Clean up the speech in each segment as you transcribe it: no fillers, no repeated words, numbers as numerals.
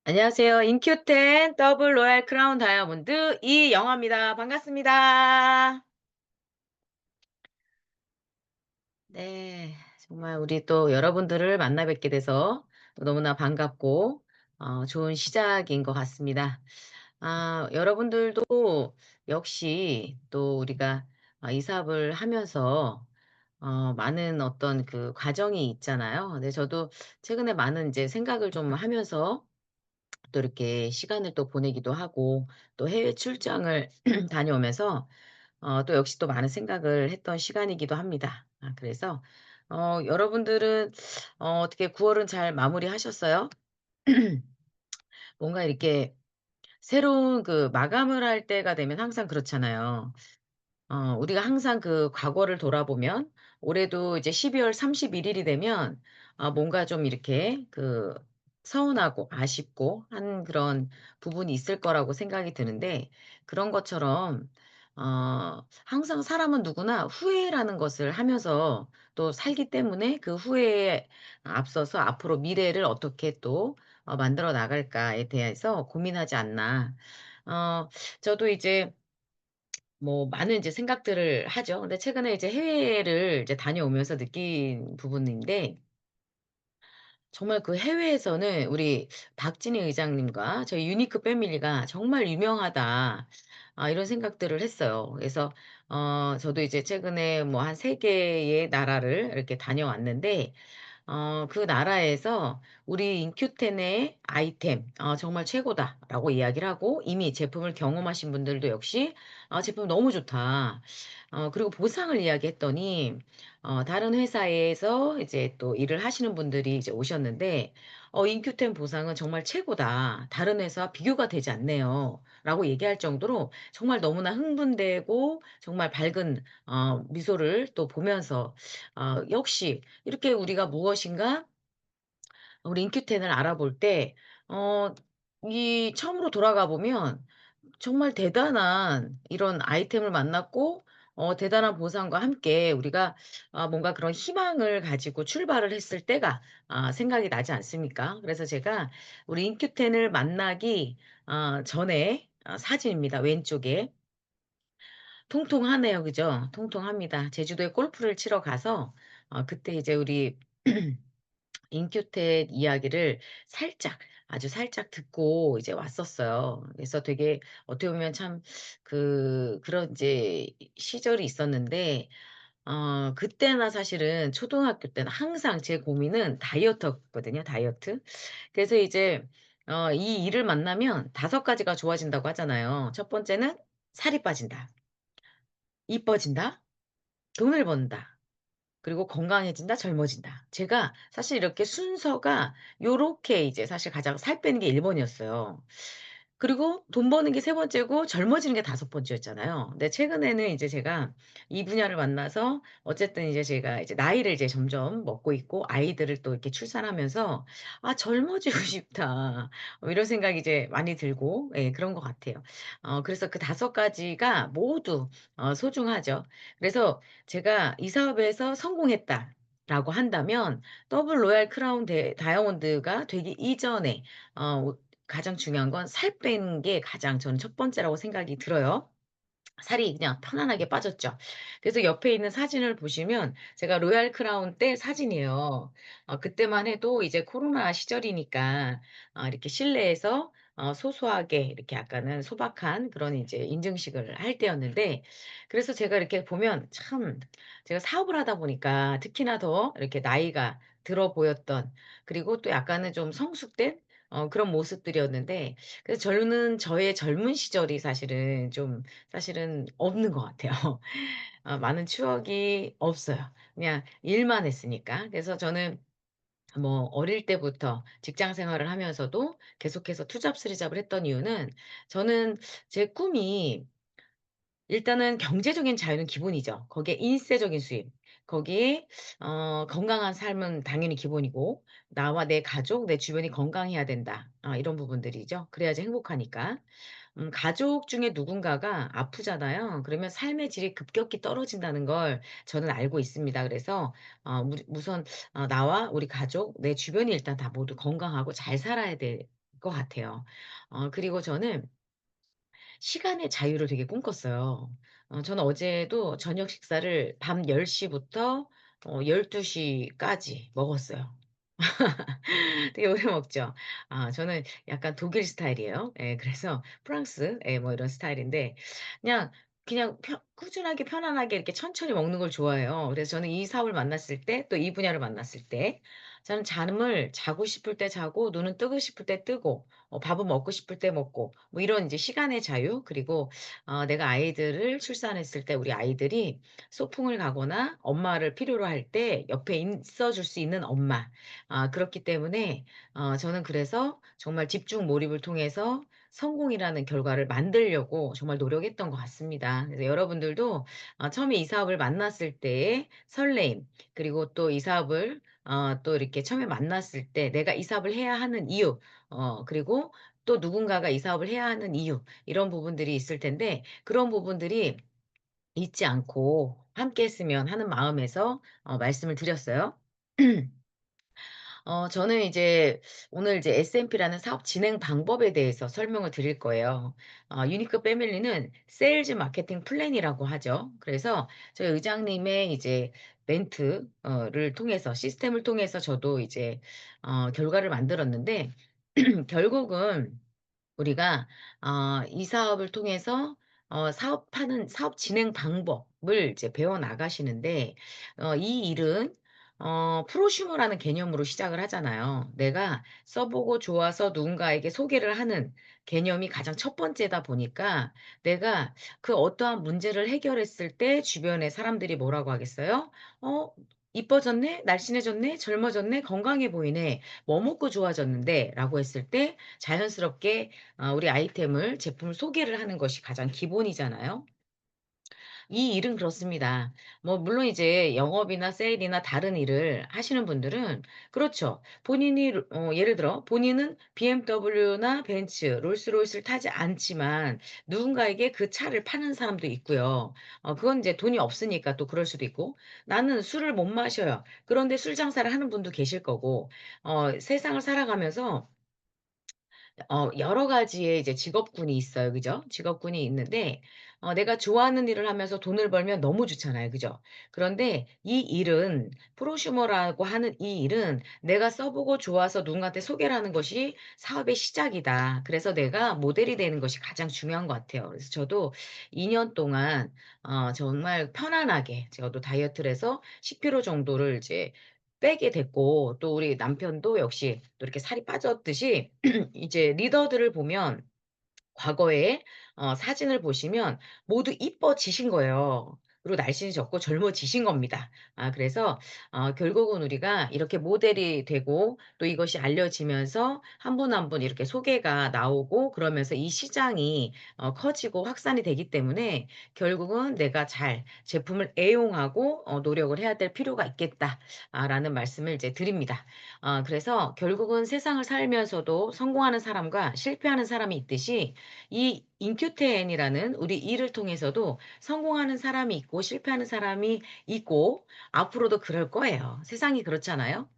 안녕하세요. 인큐텐 더블 로얄 크라운 다이아몬드 이영화입니다. 반갑습니다. 네. 정말 우리 또 여러분들을 만나 뵙게 돼서 또 너무나 반갑고 좋은 시작인 것 같습니다. 여러분들도 역시 또 우리가 이사를 하면서 많은 어떤 그 과정이 있잖아요. 근데 저도 최근에 많은 이제 생각을 좀 하면서 또 이렇게 시간을 또 보내기도 하고 또 해외 출장을 다녀오면서 또 역시 또 많은 생각을 했던 시간이기도 합니다. 그래서 여러분들은 어떻게 9 월은 잘 마무리하셨어요? 뭔가 이렇게 새로운 그 마감을 할 때가 되면 항상 그렇잖아요. 우리가 항상 그 과거를 돌아보면 올해도 이제 12월 31 일이 되면 뭔가 좀 이렇게 그 서운하고 아쉽고 한 그런 부분이 있을 거라고 생각이 드는데 그런 것처럼 항상 사람은 누구나 후회라는 것을 하면서 또 살기 때문에 그 후회에 앞서서 앞으로 미래를 어떻게 또 만들어 나갈까에 대해서 고민하지 않나. 어 저도 이제 뭐 많은 이제 생각들을 하죠. 근데 최근에 이제 해외를 이제 다녀오면서 느낀 부분인데 정말 그 해외에서는 우리 박진희 의장님과 저희 유니크 패밀리가 '정말 유명하다.' 이런 생각들을 했어요. 그래서 저도 이제 최근에 뭐 한 3 개의 나라를 이렇게 다녀왔는데 그 나라에서 "우리 인큐텐의 아이템 정말 최고다."라고 이야기를 하고 이미 제품을 경험하신 분들도 역시 제품 너무 좋다." 그리고 보상을 이야기했더니 다른 회사에서 이제 또 일을 하시는 분들이 이제 오셨는데 "인큐텐 보상은 정말 최고다. 다른 회사와 비교가 되지 않네요."라고 얘기할 정도로 정말 너무나 흥분되고 정말 밝은 미소를 또 보면서 역시 이렇게 우리가 무엇인가 우리 인큐텐을 알아볼 때 어 이 처음으로 돌아가 보면 정말 대단한 이런 아이템을 만났고 대단한 보상과 함께 우리가 뭔가 그런 희망을 가지고 출발을 했을 때가 생각이 나지 않습니까? 그래서 제가 우리 인큐텐을 만나기 전에 사진입니다. 왼쪽에. 통통하네요. 그죠? 통통합니다. 제주도에 골프를 치러 가서 그때 이제 우리 인큐텟 이야기를 살짝 아주 살짝 듣고 이제 왔었어요. 그래서 되게 어떻게 보면 참 그런 이제 시절이 있었는데 그때나 사실은 초등학교 때는 항상 제 고민은 다이어트였거든요, 다이어트. 그래서 이제 이 일을 만나면 5 가지가 좋아진다고 하잖아요. 첫 번째는 살이 빠진다. 이뻐진다. 돈을 번다. 그리고 건강해진다, 젊어진다. 제가 사실 이렇게 순서가 요렇게 이제 사실 가장 살 빼는 게 1 번이었어요. 그리고 돈 버는 게 3 번째고 젊어지는 게 5 번째였잖아요. 근데 최근에는 이제 제가 이 분야를 만나서 어쨌든 이제 제가 이제 나이를 이제 점점 먹고 있고 아이들을 또 이렇게 출산하면서 '아 젊어지고 싶다.' 이런 생각이 이제 많이 들고 예 그런 것 같아요. 그래서 그 5 가지가 모두 소중하죠. 그래서 제가 이 사업에서 성공했다라고 한다면 더블 로얄 크라운 다이아몬드가 되기 이전에 어 가장 중요한 건 살 빼는 게 가장 저는 첫 번째라고 생각이 들어요. 살이 그냥 편안하게 빠졌죠. 그래서 옆에 있는 사진을 보시면 제가 로얄 크라운 때 사진이에요. 그때만 해도 이제 코로나 시절이니까 이렇게 실내에서 소소하게 이렇게 약간은 소박한 그런 이제 인증식을 할 때였는데 그래서 제가 이렇게 보면 참 제가 사업을 하다 보니까 특히나 더 이렇게 나이가 들어 보였던 그리고 또 약간은 좀 성숙된 그런 모습들이었는데 그래서 저의 젊은 시절이 사실은 없는 것 같아요. 많은 추억이 없어요. 그냥 일만 했으니까. 그래서 저는 뭐 어릴 때부터 직장 생활을 하면서도 계속해서 투잡스리잡을 했던 이유는 저는 제 꿈이 일단은 경제적인 자유는 기본이죠. 거기에 일세적인 수입, 거기에 건강한 삶은 당연히 기본이고 '나와 내 가족, 내 주변이 건강해야 된다.' 이런 부분들이죠. 그래야지 행복하니까. 가족 중에 누군가가 아프잖아요. 그러면 삶의 질이 급격히 떨어진다는 걸 저는 알고 있습니다. 그래서 우선 나와 우리 가족, 내 주변이 일단 다 모두 건강하고 잘 살아야 돼 것 같아요. 그리고 저는 시간의 자유를 되게 꿈꿨어요. 저는 어제도 저녁 식사를 밤 10 시부터 12 시까지 먹었어요. 되게 오래 먹죠. 저는 약간 독일 스타일이에요. 예, 그래서 프랑스 뭐 이런 스타일인데 그냥 꾸준하게 편안하게 이렇게 천천히 먹는 걸 좋아해요. 그래서 저는 이 사업을 만났을 때 또 이 분야를 만났을 때 저는 잠을 자고 싶을 때 자고 눈은 뜨고 싶을 때 뜨고 밥은 먹고 싶을 때 먹고 뭐 이런 이제 시간의 자유, 그리고 내가 아이들을 출산했을 때 우리 아이들이 소풍을 가거나 엄마를 필요로 할 때 옆에 있어 줄 수 있는 엄마. 그렇기 때문에 저는 그래서 정말 집중 몰입을 통해서 성공이라는 결과를 만들려고 정말 노력했던 것 같습니다. 그래서 여러분들도 처음에 이 사업을 만났을 때의 설레임, 그리고 또 이 사업을 또 이렇게 처음에 만났을 때 내가 이 사업을 해야 하는 이유, 그리고 또 누군가가 이 사업을 해야 하는 이유, 이런 부분들이 있을 텐데 그런 부분들이 잊지 않고 함께 했으면 하는 마음에서 말씀을 드렸어요. 저는 이제 오늘 이제 SNP라는 사업 진행 방법에 대해서 설명을 드릴 거예요. 유니크 패밀리는 세일즈 마케팅 플랜이라고 하죠. 그래서 저희 의장님의 이제 멘트 를 통해서 시스템을 통해서 저도 이제 결과를 만들었는데 결국은 우리가 이 사업을 통해서 사업하는 사업 진행 방법을 이제 배워 나가시는데 이 일은 프로슈머라는 개념으로 시작을 하잖아요. 내가 써 보고 좋아서 누군가에게 소개를 하는 개념이 가장 첫 번째다 보니까 내가 그 어떠한 문제를 해결했을 때 주변에 사람들이 뭐라고 하겠어요? "어 이뻐졌네. 날씬해졌네. 젊어졌네. 건강해 보이네. 뭐 먹고 좋아졌는데?"라고 했을 때 자연스럽게 우리 아이템을 제품을 소개를 하는 것이 가장 기본이잖아요. 이 일은 그렇습니다. 뭐 물론 이제 영업이나 세일이나 다른 일을 하시는 분들은 그렇죠. 본인이 예를 들어 본인은 BMW나 벤츠, 롤스로이스를 타지 않지만 누군가에게 그 차를 파는 사람도 있고요. 그건 이제 돈이 없으니까 또 그럴 수도 있고, 나는 술을 못 마셔요. 그런데 술 장사를 하는 분도 계실 거고, 세상을 살아가면서 여러 가지의 이제 직업군이 있어요. 그죠? 직업군이 있는데 내가 좋아하는 일을 하면서 돈을 벌면 너무 좋잖아요. 그죠? 그런데 이 일은 프로슈머라고 하는 이 일은 내가 써 보고 좋아서 누군가한테 소개를 하는 것이 사업의 시작이다. 그래서 내가 모델이 되는 것이 가장 중요한 것 같아요. 그래서 저도 2년 동안 정말 편안하게 저도 다이어트를 해서 10 킬로 정도를 이제 빼게 됐고, 또 우리 남편도 역시 또 이렇게 살이 빠졌듯이 이제 리더들을 보면 과거에 사진을 보시면 모두 이뻐지신 거예요. 그리고 날씬해졌고 젊어지신 겁니다. 그래서 결국은 우리가 이렇게 모델이 되고 또 이것이 알려지면서 한 분 한 분 이렇게 소개가 나오고 그러면서 이 시장이 커지고 확산이 되기 때문에 결국은 '내가 잘 제품을 애용하고 노력을 해야 될 필요가 있겠다.' 라는 말씀을 이제 드립니다. 그래서 결국은 세상을 살면서도 성공하는 사람과 실패하는 사람이 있듯이 이 인큐텐이라는 우리 일을 통해서도 성공하는 사람이 있고 실패하는 사람이 있고 앞으로도 그럴 거예요. 세상이 그렇잖아요.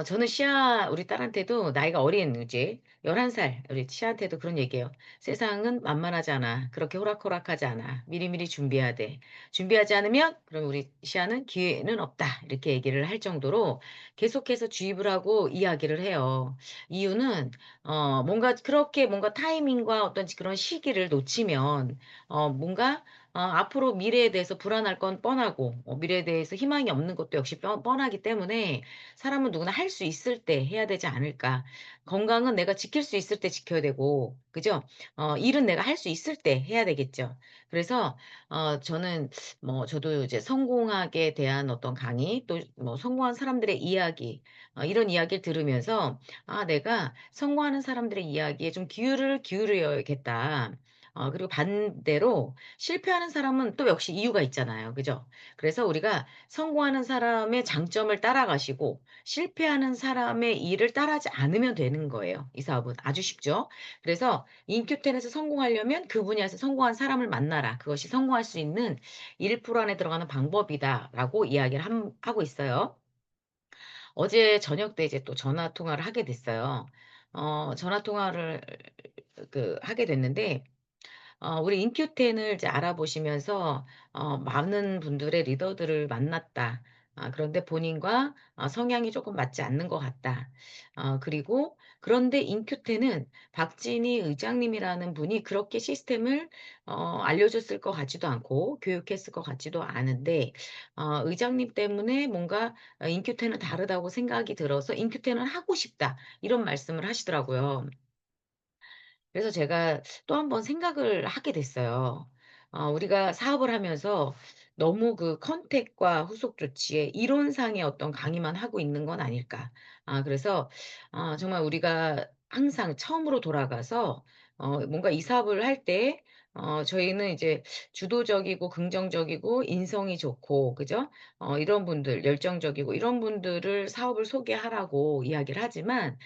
저는 시아 우리 딸한테도 나이가 어린 이제 11살 우리 시아한테도 그런 얘기해요. "세상은 만만하지 않아. 그렇게 호락호락하지 않아. 미리미리 준비해야 돼. 준비하지 않으면 그럼 우리 시아는 기회는 없다." 이렇게 얘기를 할 정도로 계속해서 주입을 하고 이야기를 해요. 이유는 뭔가 그렇게 뭔가 타이밍과 어떤 그런 시기를 놓치면 뭔가 앞으로 미래에 대해서 불안할 건 뻔하고 미래에 대해서 희망이 없는 것도 역시 뻔하기 때문에 '사람은 누구나 할 수 있을 때 해야 되지 않을까. 건강은 내가 지킬 수 있을 때 지켜야 되고.' 그죠? 일은 내가 할 수 있을 때 해야 되겠죠. 그래서 저는 뭐 저도 이제 성공학에 대한 어떤 강의, 또 뭐 성공한 사람들의 이야기, 이런 이야기를 들으면서 '아 내가 성공하는 사람들의 이야기에 좀 귀를 기울여야겠다.' 그리고 반대로 실패하는 사람은 또 역시 이유가 있잖아요. 그죠? 그래서 우리가 성공하는 사람의 장점을 따라가시고 실패하는 사람의 일을 따라하지 않으면 되는 거예요. 이 사업은 아주 쉽죠. 그래서 인큐텐에서 성공하려면 그 분야에서 성공한 사람을 만나라. 그것이 성공할 수 있는 1% 안에 들어가는 방법이다라고 이야기를 하고 있어요. 어제 저녁 때 이제 또 전화 통화를 하게 됐어요. 전화 통화를 하게 됐는데, 우리 인큐텐을 이제 알아보시면서 많은 분들의 리더들을 만났다. 그런데 본인과 성향이 조금 맞지 않는 것 같다. 그리고 그런데 인큐텐은 박진희 의장님이라는 분이 그렇게 시스템을 알려줬을 것 같지도 않고 교육했을 것 같지도 않은데, 의장님 때문에 뭔가 인큐텐은 다르다고 생각이 들어서 인큐텐을 하고 싶다. 이런 말씀을 하시더라고요. 그래서 제가 또 한 번 생각을 하게 됐어요. 우리가 사업을 하면서 너무 그 컨택과 후속 조치에 이론상의 어떤 강의만 하고 있는 건 아닐까. 그래서 정말 우리가 항상 처음으로 돌아가서 뭔가 이 사업을 할 때 저희는 이제 주도적이고 긍정적이고 인성이 좋고, 그죠? 이런 분들, 열정적이고 이런 분들을 사업을 소개하라고 이야기를 하지만,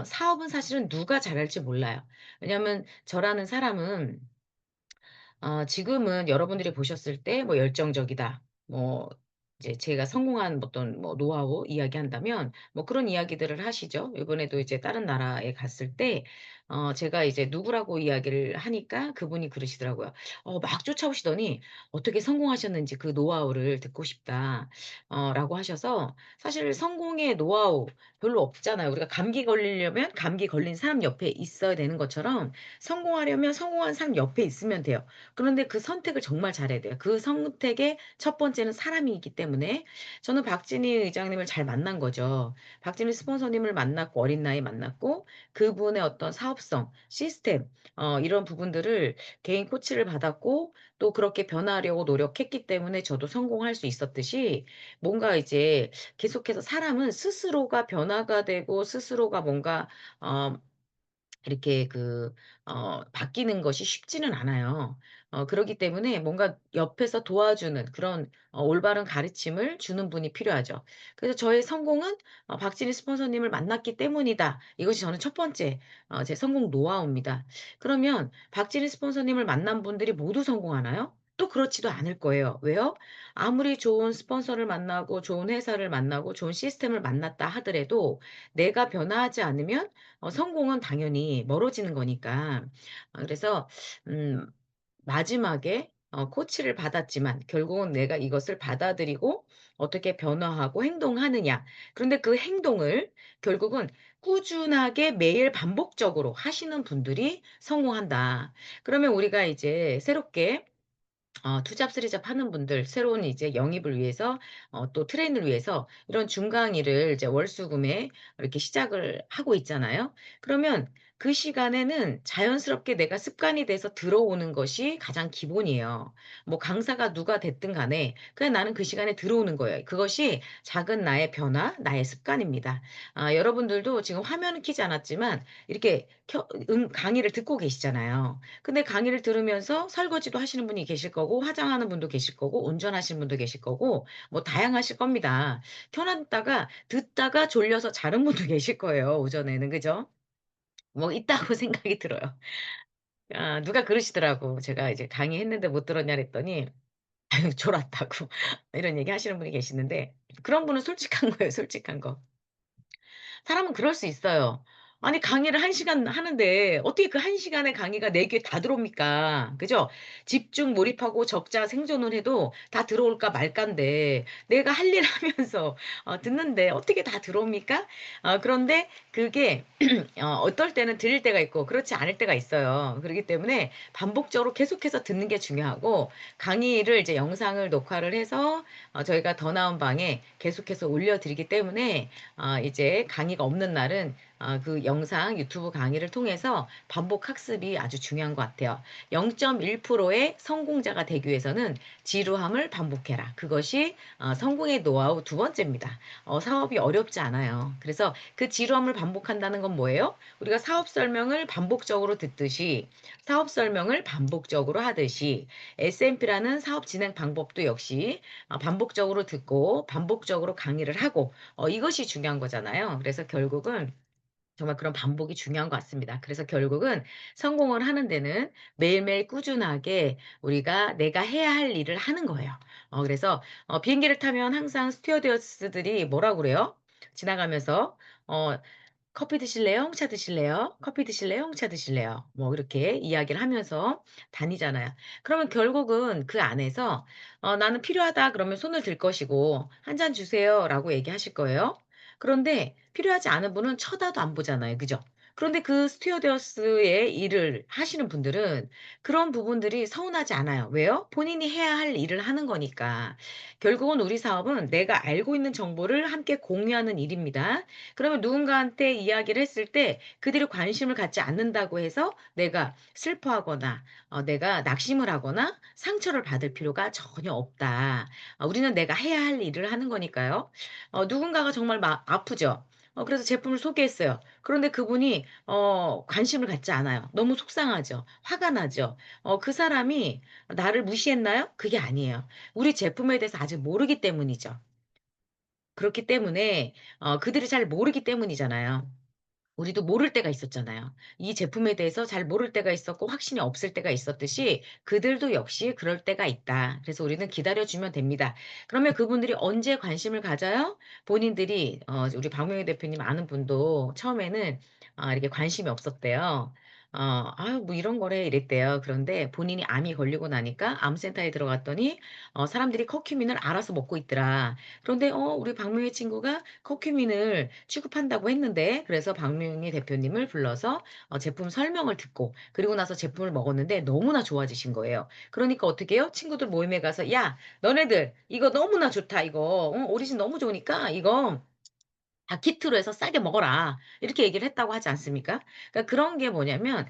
사업은 사실은 누가 잘할지 몰라요. 왜냐하면 저라는 사람은 지금은 여러분들이 보셨을 때 뭐 열정적이다. 뭐 이제 제가 성공한 어떤 뭐 노하우 이야기한다면 뭐 그런 이야기들을 하시죠. 이번에도 이제 다른 나라에 갔을 때 제가 이제 누구라고 이야기를 하니까 그분이 그러시더라고요. 막 쫓아오시더니 "어떻게 성공하셨는지 그 노하우를 듣고 싶다." 라고 하셔서, 사실 성공의 노하우 별로 없잖아요. 우리가 감기 걸리려면 감기 걸린 사람 옆에 있어야 되는 것처럼, 성공하려면 성공한 사람 옆에 있으면 돼요. 그런데 그 선택을 정말 잘해야 돼요. 그 선택의 첫 번째는 사람이기 때문에 저는 박진희 의장님을 잘 만난 거죠. 박진희 스폰서님을 만났고 어린 나이에 만났고, 그분의 어떤 사업성, 시스템 이런 부분들을 개인 코치를 받았고, 또 그렇게 변화하려고 노력했기 때문에 저도 성공할 수 있었듯이, 뭔가 이제 계속해서 사람은 스스로가 변화가 되고 스스로가 뭔가 어 이렇게 바뀌는 것이 쉽지는 않아요. 그러기 때문에 뭔가 옆에서 도와주는 그런 올바른 가르침을 주는 분이 필요하죠. 그래서 저의 성공은 박진희 스폰서님을 만났기 때문이다. 이것이 저는 첫 번째 제 성공 노하우입니다. 그러면 박진희 스폰서님을 만난 분들이 모두 성공하나요? 또 그렇지도 않을 거예요. 왜요? 아무리 좋은 스폰서를 만나고 좋은 회사를 만나고 좋은 시스템을 만났다 하더라도 내가 변화하지 않으면 성공은 당연히 멀어지는 거니까. 그래서 음 마지막에 코치를 받았지만 결국은 내가 이것을 받아들이고 어떻게 변화하고 행동하느냐. 그런데 그 행동을 결국은 꾸준하게 매일 반복적으로 하시는 분들이 성공한다. 그러면 우리가 이제 새롭게 투잡, 쓰리잡 하는 분들, 새로운 이제 영입을 위해서 또 트레이닝을 위해서 이런 중강의를 이제 월수금에 이렇게 시작을 하고 있잖아요. 그러면 그 시간에는 자연스럽게 내가 습관이 돼서 들어오는 것이 가장 기본이에요. 뭐 강사가 누가 됐든 간에 그냥 나는 그 시간에 들어오는 거예요. 그것이 작은 나의 변화, 나의 습관입니다. 여러분들도 지금 화면은 켜지 않았지만 이렇게 강의를 듣고 계시잖아요. 근데 강의를 들으면서 설거지도 하시는 분이 계실 거고, 화장하는 분도 계실 거고, 운전하시는 분도 계실 거고, 뭐 다양하실 겁니다. 켜 놨다가 듣다가 졸려서 자는 분도 계실 거예요, 오전에는. 그죠? 뭐 있다고 생각이 들어요. 누가 그러시더라고. 제가 이제 강의했는데 못 들었냐 그랬더니 아유 졸았다고 이런 얘기 하시는 분이 계시는데, 그런 분은 솔직한 거예요, 솔직한 거. 사람은 그럴 수 있어요. 아니 강의를 1 시간 하는데 어떻게 그 1 시간의 강의가 내 귀에 다 들어옵니까? 그죠? 집중 몰입하고 적자 생존을 해도 다 들어올까 말까인데, 내가 할 일 하면서 듣는데 어떻게 다 들어옵니까? 그런데 그게 어떨 때는 들릴 때가 있고 그렇지 않을 때가 있어요. 그러기 때문에 반복적으로 계속해서 듣는 게 중요하고, 강의를 이제 영상을 녹화를 해서 저희가 더 나은 방에 계속해서 올려 드리기 때문에 이제 강의가 없는 날은 그 영상 유튜브 강의를 통해서 반복 학습이 아주 중요한 것 같아요. 0.1%의 성공자가 되기 위해서는 지루함을 반복해라. 그것이 성공의 노하우 두 번째입니다. 사업이 어렵지 않아요. 그래서 그 지루함을 반복한다는 건 뭐예요? 우리가 사업 설명을 반복적으로 듣듯이, 사업 설명을 반복적으로 하듯이, SMP라는 사업 진행 방법도 역시 반복적으로 듣고 반복적으로 강의를 하고, 이것이 중요한 거잖아요. 그래서 결국은 정말 그런 반복이 중요한 것 같습니다. 그래서 결국은 성공을 하는 데는 매일매일 꾸준하게 우리가 내가 해야 할 일을 하는 거예요. 그래서 비행기를 타면 항상 스튜어디스들이 뭐라고 그래요? 지나가면서 어 "커피 드실래요? 홍차 드실래요? 커피 드실래요? 홍차 드실래요?" 뭐 이렇게 이야기를 하면서 다니잖아요. 그러면 결국은 그 안에서 "나는 필요하다." 그러면 손을 들 것이고 "한 잔 주세요."라고 얘기하실 거예요. 그런데 필요하지 않은 분은 쳐다도 안 보잖아요. 그죠? 그런데 그 스튜어디스의 일을 하시는 분들은 그런 부분들이 서운하지 않아요. 왜요? 본인이 해야 할 일을 하는 거니까. 결국은 우리 사업은 내가 알고 있는 정보를 함께 공유하는 일입니다. 그러면 누군가한테 이야기를 했을 때 그들이 관심을 갖지 않는다고 해서 내가 슬퍼하거나 내가 낙심을 하거나 상처를 받을 필요가 전혀 없다. 우리는 내가 해야 할 일을 하는 거니까요. 누군가가 정말 아프죠. 그래서 제품을 소개했어요. 그런데 그분이 관심을 갖지 않아요. 너무 속상하죠. 화가 나죠. 그 사람이 나를 무시했나요? 그게 아니에요. 우리 제품에 대해서 아직 모르기 때문이죠. 그렇기 때문에 그들이 잘 모르기 때문이잖아요. 우리도 모를 때가 있었잖아요. 이 제품에 대해서 잘 모를 때가 있었고 확신이 없을 때가 있었듯이 그들도 역시 그럴 때가 있다. 그래서 우리는 기다려 주면 됩니다. 그러면 그분들이 언제 관심을 가져요? 본인들이 우리 박명희 대표님 아는 분도 처음에는 이렇게 관심이 없었대요. "아유 뭐 이런 거래." 이랬대요. 그런데 본인이 암이 걸리고 나니까 암센터에 들어갔더니 사람들이 커큐민을 알아서 먹고 있더라. 그런데 우리 박명희 친구가 커큐민을 취급한다고 했는데 그래서 박명희 대표님을 불러서 제품 설명을 듣고 그리고 나서 제품을 먹었는데 너무나 좋아지신 거예요. 그러니까 어떻게 해요? 친구들 모임에 가서 "야 너네들 이거 너무나 좋다 이거. 오리진 너무 좋으니까 이거 다 키트로 해서 싸게 먹어라." 이렇게 얘기를 했다고 하지 않습니까? 그러니까 그런 게 뭐냐면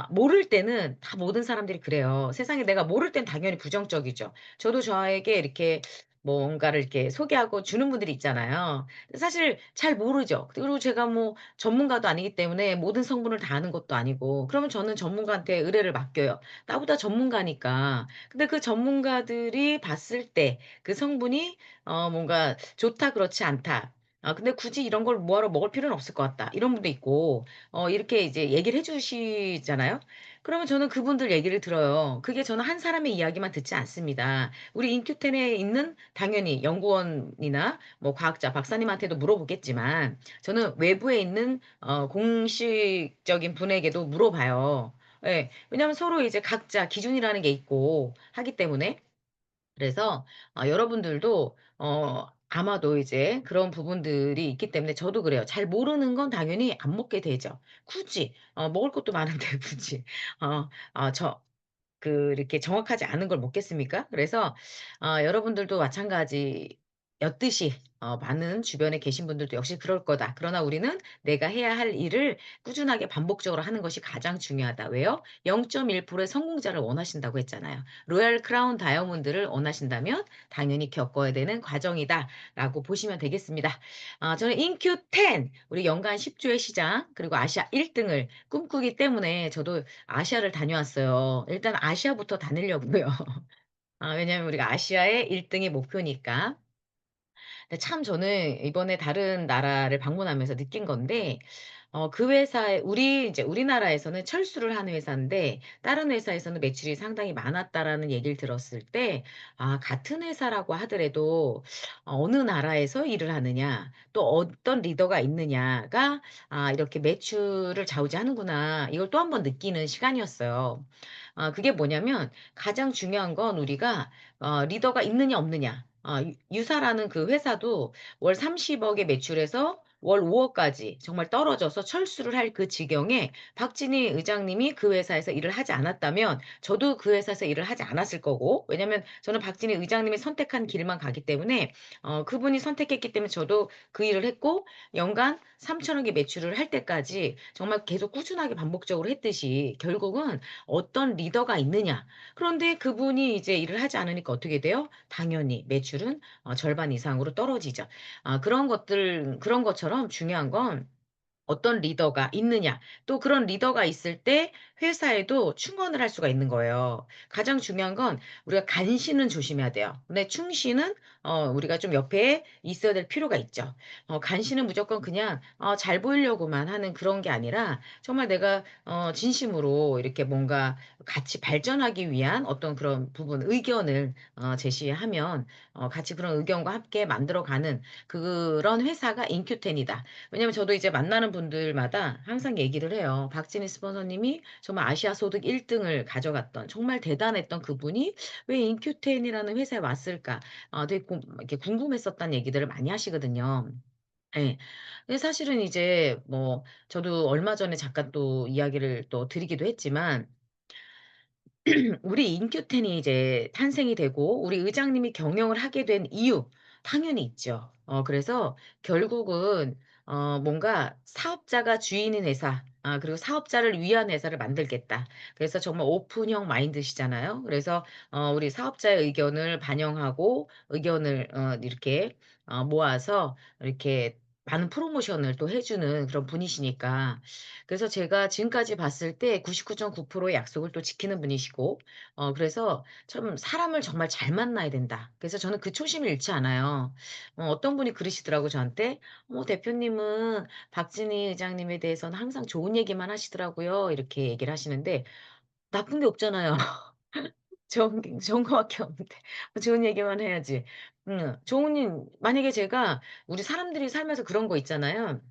모를 때는 다 모든 사람들이 그래요. 세상에 내가 모를 땐 당연히 부정적이죠. 저도 저에게 이렇게 뭔가를 이렇게 소개하고 주는 분들이 있잖아요. 사실 잘 모르죠. 그리고 제가 뭐 전문가도 아니기 때문에 모든 성분을 다 아는 것도 아니고 그러면 저는 전문가한테 의뢰를 맡겨요. 나보다 전문가니까. 근데 그 전문가들이 봤을 때 그 성분이 뭔가 좋다 그렇지 않다. 근데 굳이 이런 걸 뭐하러 먹을 필요는 없을 것 같다. 이런 분도 있고 이렇게 이제 얘기를 해 주시잖아요. 그러면 저는 그분들 얘기를 들어요. 그게 저는 한 사람의 이야기만 듣지 않습니다. 우리 인큐텐에 있는 당연히 연구원이나 뭐 과학자, 박사님한테도 물어보겠지만 저는 외부에 있는 공식적인 분에게도 물어봐요. 예. 왜냐하면 서로 이제 각자 기준이라는 게 있고 하기 때문에. 그래서 여러분들도 아마도 이제 그런 부분들이 있기 때문에 저도 그래요. 잘 모르는 건 당연히 안 먹게 되죠. 굳이 먹을 것도 많은데 굳이 저 이렇게 정확하지 않은 걸 먹겠습니까? 그래서 여러분들도 마찬가지였듯이 많은 주변에 계신 분들도 역시 그럴 거다. 그러나 우리는 내가 해야 할 일을 꾸준하게 반복적으로 하는 것이 가장 중요하다. 왜요? 0.1%의 성공자를 원하신다고 했잖아요. 로얄 크라운 다이아몬드를 원하신다면 당연히 겪어야 되는 과정이다라고 보시면 되겠습니다. 저는 인큐10 우리 연간 10조의 시장 그리고 아시아 1 등을 꿈꾸기 때문에 저도 아시아를 다녀왔어요. 일단 아시아부터 다니려고요. 왜냐하면 우리가 아시아의 1 등이 목표니까. 근데 참 저는 이번에 다른 나라를 방문하면서 느낀 건데 그 회사에 이제 우리나라에서는 철수를 하는 회사인데 다른 회사에서는 매출이 상당히 많았다라는 얘기를 들었을 때 같은 회사라고 하더라도 어느 나라에서 일을 하느냐 또 어떤 리더가 있느냐가 이렇게 매출을 좌우지하는구나. 이걸 또 한 번 느끼는 시간이었어요. 그게 뭐냐면 가장 중요한 건 우리가 리더가 있느냐 없느냐. 유사라는 그 회사도 월 30억의 매출에서 월 5억까지 정말 떨어져서 철수를 할 그 지경에 박진희 의장님이 그 회사에서 일을 하지 않았다면 저도 그 회사에서 일을 하지 않았을 거고 왜냐면 저는 박진희 의장님이 선택한 길만 가기 때문에 그분이 선택했기 때문에 저도 그 일을 했고 연간 3천억의 매출을 할 때까지 정말 계속 꾸준하게 반복적으로 했듯이 결국은 어떤 리더가 있느냐. 그런데 그분이 이제 일을 하지 않으니까 어떻게 돼요? 당연히 매출은 절반 이상으로 떨어지죠. 그런 것처럼 중요한 건 어떤 리더가 있느냐. 또 그런 리더가 있을 때 회사에도 충원을 할 수가 있는 거예요. 가장 중요한 건 우리가 간신은 조심해야 돼요. 근데 충신은 우리가 좀 옆에 있어야 될 필요가 있죠. 간신은 무조건 그냥 잘 보이려고만 하는 그런 게 아니라 정말 내가 진심으로 이렇게 뭔가 같이 발전하기 위한 어떤 그런 부분 의견을 제시하면 같이 그런 의견과 함께 만들어가는 그런 회사가 인큐텐이다. 왜냐면 저도 이제 만나는 분들마다 항상 얘기를 해요. 박진희 스폰서님이 정말 아시아 소득 1 등을 가져갔던 정말 대단했던 그분이 왜 인큐텐이라는 회사에 왔을까? 되게 이렇게 궁금했었다는 얘기들을 많이 하시거든요. 예. 근데 사실은 이제 뭐 저도 얼마 전에 잠깐 또 이야기를 또 드리기도 했지만 우리 인큐텐이 이제 탄생이 되고 우리 의장님이 경영을 하게 된 이유 당연히 있죠. 그래서 결국은 뭔가 '사업자가 주인인 회사 그리고 사업자를 위한 회사를 만들겠다.' 그래서 정말 오픈형 마인드시잖아요. 그래서 우리 사업자의 의견을 반영하고 의견을 이렇게 모아서 이렇게 많은 프로모션을 또 해 주는 그런 분이시니까 그래서 제가 지금까지 봤을 때 99.9%의 약속을 또 지키는 분이시고 그래서 참 '사람을 정말 잘 만나야 된다.' 그래서 저는 그 초심을 잃지 않아요. 어떤 분이 그러시더라고요 저한테. 대표님은 박진희 의장님에 대해서는 항상 좋은 얘기만 하시더라고요." 이렇게 얘기를 하시는데 나쁜 게 없잖아요. 좋은 거밖에 없는데 좋은 얘기만 해야지. 좋은 일 만약에 제가 우리 사람들이 살면서 그런 거 있잖아요.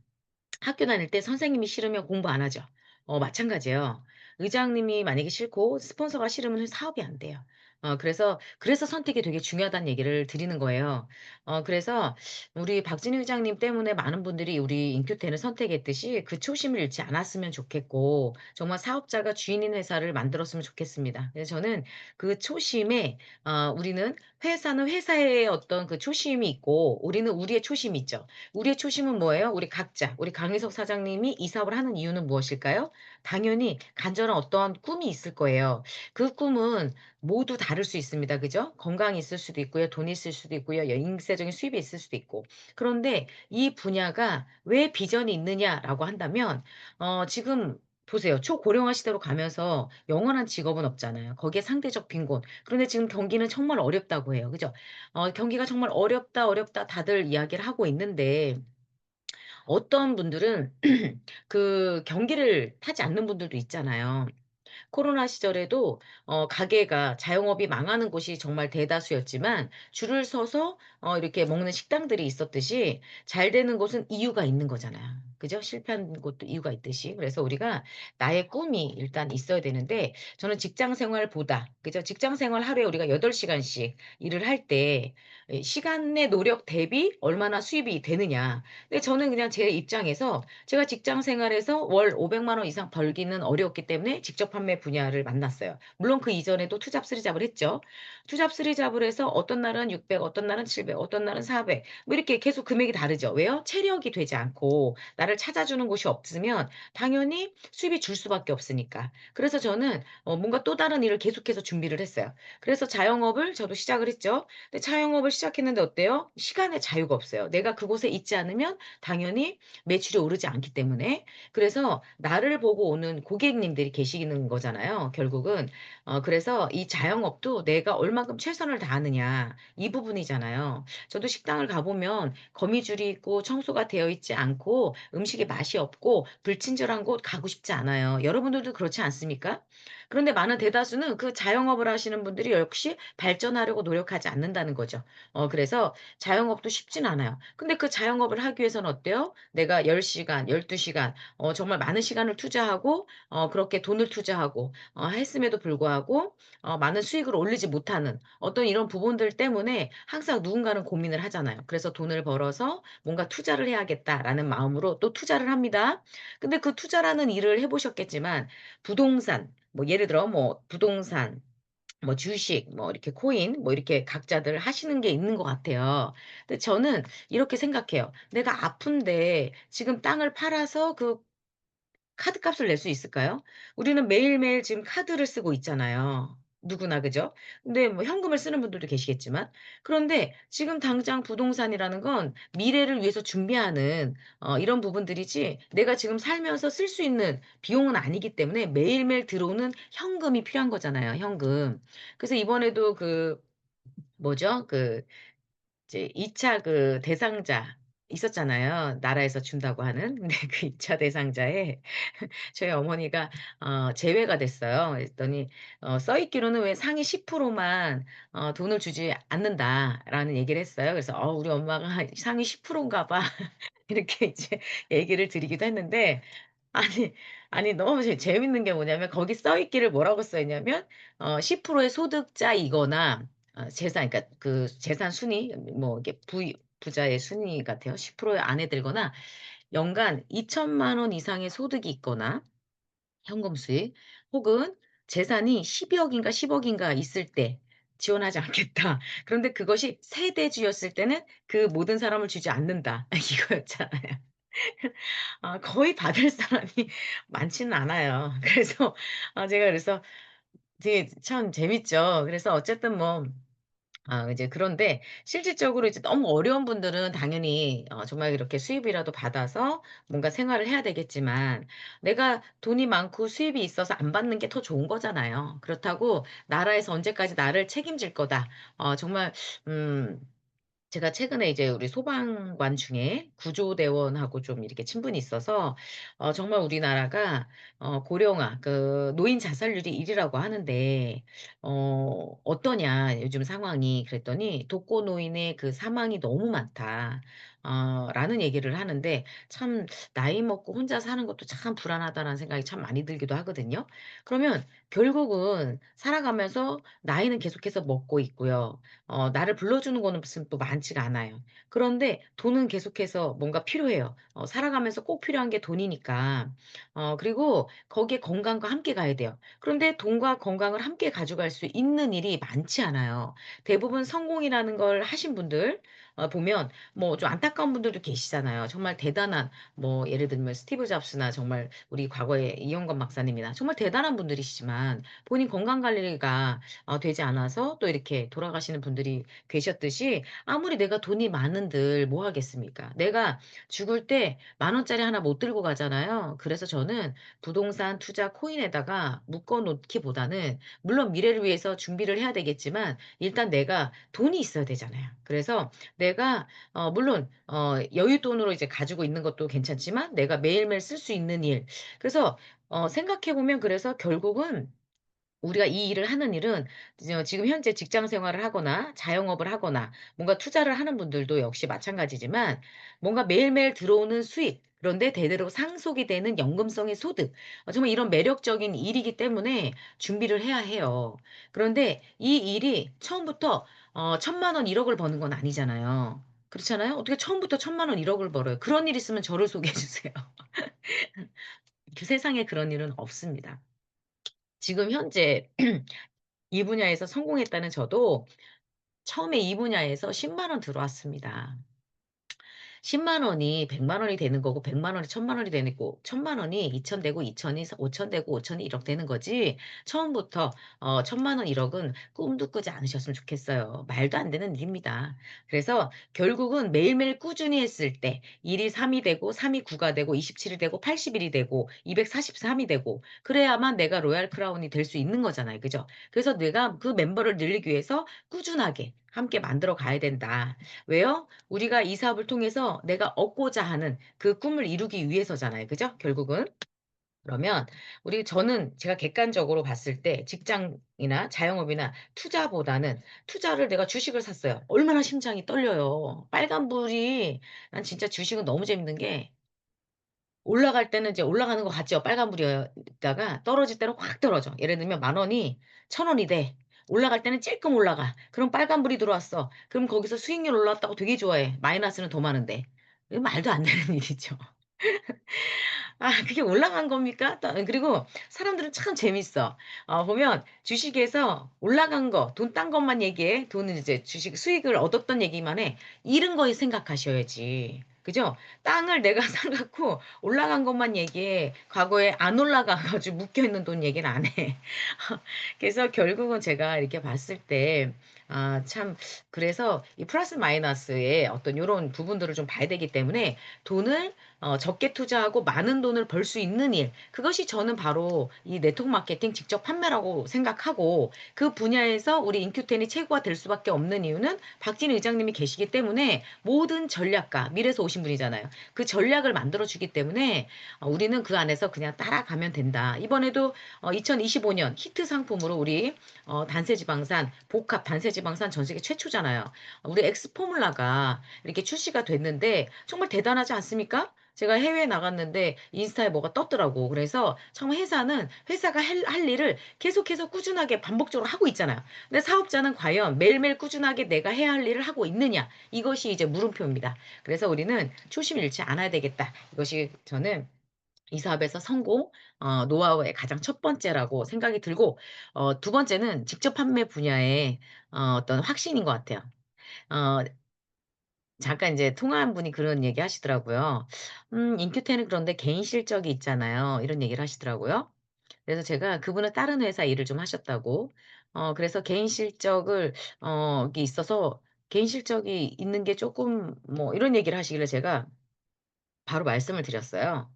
학교 다닐 때 선생님이 싫으면 공부 안 하죠. 마찬가지예요. 의장님이 만약에 싫고 스폰서가 싫으면 사업이 안 돼요. 그래서 선택이 되게 중요하다는 얘기를 드리는 거예요. 그래서 우리 박진희 의장님 때문에 많은 분들이 우리 인큐텐을 선택했듯이 그 초심을 잃지 않았으면 좋겠고 정말 사업자가 주인인 회사를 만들었으면 좋겠습니다. 그래서 저는 그 초심에 우리는 회사는 회사의 어떤 그 초심이 있고 우리는 우리의 초심이 있죠. 우리의 초심은 뭐예요? 우리 각자, 우리 강희석 사장님이 이 사업을 하는 이유는 무엇일까요? 당연히 간절한 어떠한 꿈이 있을 거예요. 그 꿈은 모두 다를 수 있습니다. 그죠? 건강이 있을 수도 있고요. 돈이 있을 수도 있고요. 인세적인 수입이 있을 수도 있고. 그런데 이 분야가 왜 비전이 있느냐라고 한다면 지금 보세요. 초고령화 시대로 가면서 영원한 직업은 없잖아요. 거기에 상대적 빈곤. 그런데 지금 경기는 정말 어렵다고 해요. 그죠? 경기가 정말 어렵다, 어렵다 다들 이야기를 하고 있는데 어떤 분들은 그 경기를 타지 않는 분들도 있잖아요. 코로나 시절에도 가게가 자영업이 망하는 곳이 정말 대다수였지만 줄을 서서 이렇게 먹는 식당들이 있었듯이 잘 되는 곳은 이유가 있는 거잖아요. 그죠? 실패한 곳도 이유가 있듯이. 그래서 우리가 나의 꿈이 일단 있어야 되는데 저는 직장 생활보다 그죠? 직장 생활 하루에 우리가 8 시간씩 일을 할 때 시간의 노력 대비 얼마나 수입이 되느냐. 근데 저는 그냥 제 입장에서 제가 직장 생활에서 월 500만 원 이상 벌기는 어려웠기 때문에 직접 판매 분야를 만났어요. 물론 그 이전에도 투잡, 쓰리잡을 했죠. 투잡, 쓰리잡을 해서 어떤 날은 600, 어떤 날은 700, 어떤 날은 400 뭐 이렇게 계속 금액이 다르죠. 왜요? 체력이 되지 않고 나를 찾아주는 곳이 없으면 당연히 수입이 줄 수밖에 없으니까. 그래서 저는 뭔가 또 다른 일을 계속해서 준비를 했어요. 그래서 자영업을 저도 시작을 했죠. 근데 자영업을 시작했는데 어때요? 시간의 자유가 없어요. 내가 그곳에 있지 않으면 당연히 매출이 오르지 않기 때문에. 그래서 나를 보고 오는 고객님들이 계시는 거잖아요 결국은. 그래서 이 자영업도 내가 얼만큼 최선을 다하느냐 이 부분이잖아요. 저도 식당을 가 보면 거미줄이 있고 청소가 되어 있지 않고 음식에 맛이 없고 불친절한 곳 가고 싶지 않아요. 여러분들도 그렇지 않습니까? 그런데 많은 대다수는 그 자영업을 하시는 분들이 역시 발전하려고 노력하지 않는다는 거죠. 그래서 자영업도 쉽진 않아요. 근데 그 자영업을 하기 위해서는 어때요? 내가 10 시간, 12 시간 정말 많은 시간을 투자하고 그렇게 돈을 투자하고 했음에도 불구하고 많은 수익을 올리지 못하는 어떤 이런 부분들 때문에 항상 누군가는 고민을 하잖아요. 그래서 '돈을 벌어서 뭔가 투자를 해야겠다.'라는 마음으로 또 투자를 합니다. 근데 그 투자라는 일을 해 보셨겠지만 부동산 뭐 예를 들어 뭐 부동산 뭐 주식 뭐 이렇게 코인 뭐 이렇게 각자들 하시는 게 있는 것 같아요. 근데 저는 이렇게 생각해요. '내가 아픈데 지금 땅을 팔아서 그 카드값을 낼 수 있을까요? 우리는 매일매일 지금 카드를 쓰고 있잖아요. 누구나 그죠? 근데 뭐 현금을 쓰는 분들도 계시겠지만. 그런데 지금 당장 부동산이라는 건 미래를 위해서 준비하는 이런 부분들이지 내가 지금 살면서 쓸 수 있는 비용은 아니기 때문에 매일매일 들어오는 현금이 필요한 거잖아요, 현금. 그래서 이번에도 그 뭐죠? 그 이제 2차 그 대상자 있었잖아요, 나라에서 준다고 하는. 근데 그 2차 대상자에 저희 어머니가 제외가 됐어요. 그랬더니 써 있기로는 왜 상위 10%만 돈을 주지 않는다라는 얘기를 했어요. 그래서 우리 엄마가 상위 10% 인가 봐. 이렇게 이제 얘기를 드리기도 했는데 아니, 아니 너무 재밌는 게 뭐냐면 거기 써 있기를 뭐라고 써 있냐면 10%의 소득자이거나 재산 그러니까 그 재산 순위 뭐 이게 부자의 순위 같아요. 10% 안에 들거나 연간 2천만 원 이상의 소득이 있거나 현금 수익 혹은 재산이 10억인가 10억인가 있을 때 지원하지 않겠다. 그런데 그것이 세대주였을 때는 그 모든 사람을 주지 않는다. 이거였잖아요. 거의 받을 사람이 많지는 않아요. 그래서 제가 그래서 되게 참 재밌죠. 그래서 어쨌든 뭐 이제 그런데 실질적으로 이제 너무 어려운 분들은 당연히 정말 이렇게 수입이라도 받아서 뭔가 생활을 해야 되겠지만 내가 돈이 많고 수입이 있어서 안 받는 게 더 좋은 거잖아요. 그렇다고 '나라에서 언제까지 나를 책임질 거다.' 정말 음 제가 최근에 이제 우리 소방관 중에 구조대원하고 좀 이렇게 친분이 있어서 정말 우리나라가 고령화 그 노인 자살률이 1 위라고 하는데 "어떠냐 요즘 상황이." 그랬더니 "독거노인의 그 사망이 너무 많다." 라는 얘기를 하는데 참 '나이 먹고 혼자 사는 것도 참 불안하다.'라는 생각이 참 많이 들기도 하거든요. 그러면 결국은 살아가면서 나이는 계속해서 먹고 있고요. 나를 불러주는 거는 무슨 또 많지가 않아요. 그런데 돈은 계속해서 뭔가 필요해요. 살아가면서 꼭 필요한 게 돈이니까. 그리고 거기에 건강과 함께 가야 돼요. 그런데 돈과 건강을 함께 가져갈 수 있는 일이 많지 않아요. 대부분 성공이라는 걸 하신 분들 보면 뭐 좀 안타까운 분들도 계시잖아요. 정말 대단한 뭐 예를 들면 스티브 잡스나 정말 우리 과거에 이영건 박사님이나 정말 대단한 분들이시지만 본인 건강 관리가 되지 않아서 또 이렇게 돌아가시는 분들이 계셨듯이 아무리 내가 돈이 많은들 뭐 하겠습니까? 내가 죽을 때 만 원짜리 하나 못 들고 가잖아요. 그래서 저는 부동산 투자 코인에다가 묶어 놓기보다는 물론 미래를 위해서 준비를 해야 되겠지만 일단 내가 돈이 있어야 되잖아요. 그래서 내가 물론 여윳돈으로 이제 가지고 있는 것도 괜찮지만 내가 매일매일 쓸 수 있는 일 그래서 생각해 보면 그래서 결국은 우리가 이 일을 하는 일은 지금 현재 직장 생활을 하거나 자영업을 하거나 뭔가 투자를 하는 분들도 역시 마찬가지지만 뭔가 매일매일 들어오는 수익 그런데 대대로 상속이 되는 연금성의 소득 정말 이런 매력적인 일이기 때문에 준비를 해야 해요. 그런데 이 일이 처음부터 1,000,000 원 1 억을 버는 건 아니잖아요. 그렇잖아요. 어떻게 처음부터 1,000,000 원 1 억을 벌어요. 그런 일 있으면 저를 소개해 주세요. 그 세상에 그런 일은 없습니다. 지금 현재 이 분야에서 성공했다는 저도 처음에 이 분야에서 10만 원 들어왔습니다. 10만 원이 100만 원이 되는 거고 100만 원이 1000만 원이 되는 거고 1000만 원이 2천 되고 2천이 5천 되고 5천이 1억 되는 거지 처음부터 1000만 원 1억은 꿈도 꾸지 않으셨으면 좋겠어요. 말도 안 되는 일입니다. 그래서 결국은 매일매일 꾸준히 했을 때 1이 3이 되고 3이 9가 되고 27이 되고 80일이 되고 243이 되고 그래야만 내가 로얄 크라운이 될 수 있는 거잖아요. 그죠? 그래서 내가 그 멤버를 늘리기 위해서 꾸준하게 함께 만들어 가야 된다. 왜요? 우리가 이 사업을 통해서 내가 얻고자 하는 그 꿈을 이루기 위해서잖아요. 그죠? 결국은. 그러면 저는 제가 객관적으로 봤을 때 직장이나 자영업이나 투자보다는 투자를 내가 주식을 샀어요. 얼마나 심장이 떨려요. 빨간불이 난 진짜 주식은 너무 재밌는 게 올라갈 때는 이제 올라가는 것 같죠. 빨간불이었다가 떨어질 때는 확 떨어져. 예를 들면 만 원이 1,000원이 돼. 올라갈 때는 찔끔 올라가. 그럼 빨간불이 들어왔어. 그럼 거기서 수익률 올라왔다고 되게 좋아해. 마이너스는 더 많은데. 이거 말도 안 되는 일이죠. 그게 올라간 겁니까? 그리고 사람들은 참 재밌어. 보면 주식에서 올라간 거, 돈 딴 것만 얘기해. 돈은 이제 주식 수익을 얻었던 얘기만 해. 잃은 거 생각하셔야지. 그죠? 땅을 내가 사 갖고 올라간 것만 얘기해. 과거에 안 올라가 가지고 묶여 있는 돈 얘기는 안 해. 그래서 결국은 제가 이렇게 봤을 때 참 그래서 이 플러스 마이너스의 어떤 요런 부분들을 좀 봐야 되기 때문에 돈을 적게 투자하고 많은 돈을 벌 수 있는 일, 그것이 저는 바로 이 네트워크 마케팅 직접 판매라고 생각하고, 그 분야에서 우리 인큐텐이 최고가 될 수밖에 없는 이유는 박진 의장님이 계시기 때문에, 모든 전략가, 미래에서 오신 분이잖아요. 그 전략을 만들어주기 때문에 우리는 그 안에서 그냥 따라가면 된다. 이번에도 2025년 히트 상품으로 우리 단세지방산, 복합 단세지방산 전 세계 최초잖아요. 우리 엑스포뮬라가 이렇게 출시가 됐는데 정말 대단하지 않습니까? 제가 해외에 나갔는데 인스타에 뭐가 떴더라고. 그래서 정말 회사는 회사가 할 일을 계속해서 꾸준하게 반복적으로 하고 있잖아요. 근데 사업자는 과연 매일매일 꾸준하게 내가 해야 할 일을 하고 있느냐? 이것이 이제 물음표입니다. 그래서 우리는 초심 잃지 않아야 되겠다. 이것이 저는 이 사업에서 성공 노하우의 가장 첫 번째라고 생각이 들고, 두 번째는 직접 판매 분야의 어떤 확신인 것 같아요. 어 잠깐 이제 통화한 분이 그런 얘기 하시더라고요. 인큐테는 그런데 개인 실적이 있잖아요." 이런 얘기를 하시더라고요. 그래서 제가 그분은 다른 회사 일을 좀 하셨다고, 그래서 개인 실적을 이게 있어서 개인 실적이 있는 게 쪼끔 뭐 이런 얘기를 하시길래 제가 바로 말씀을 드렸어요.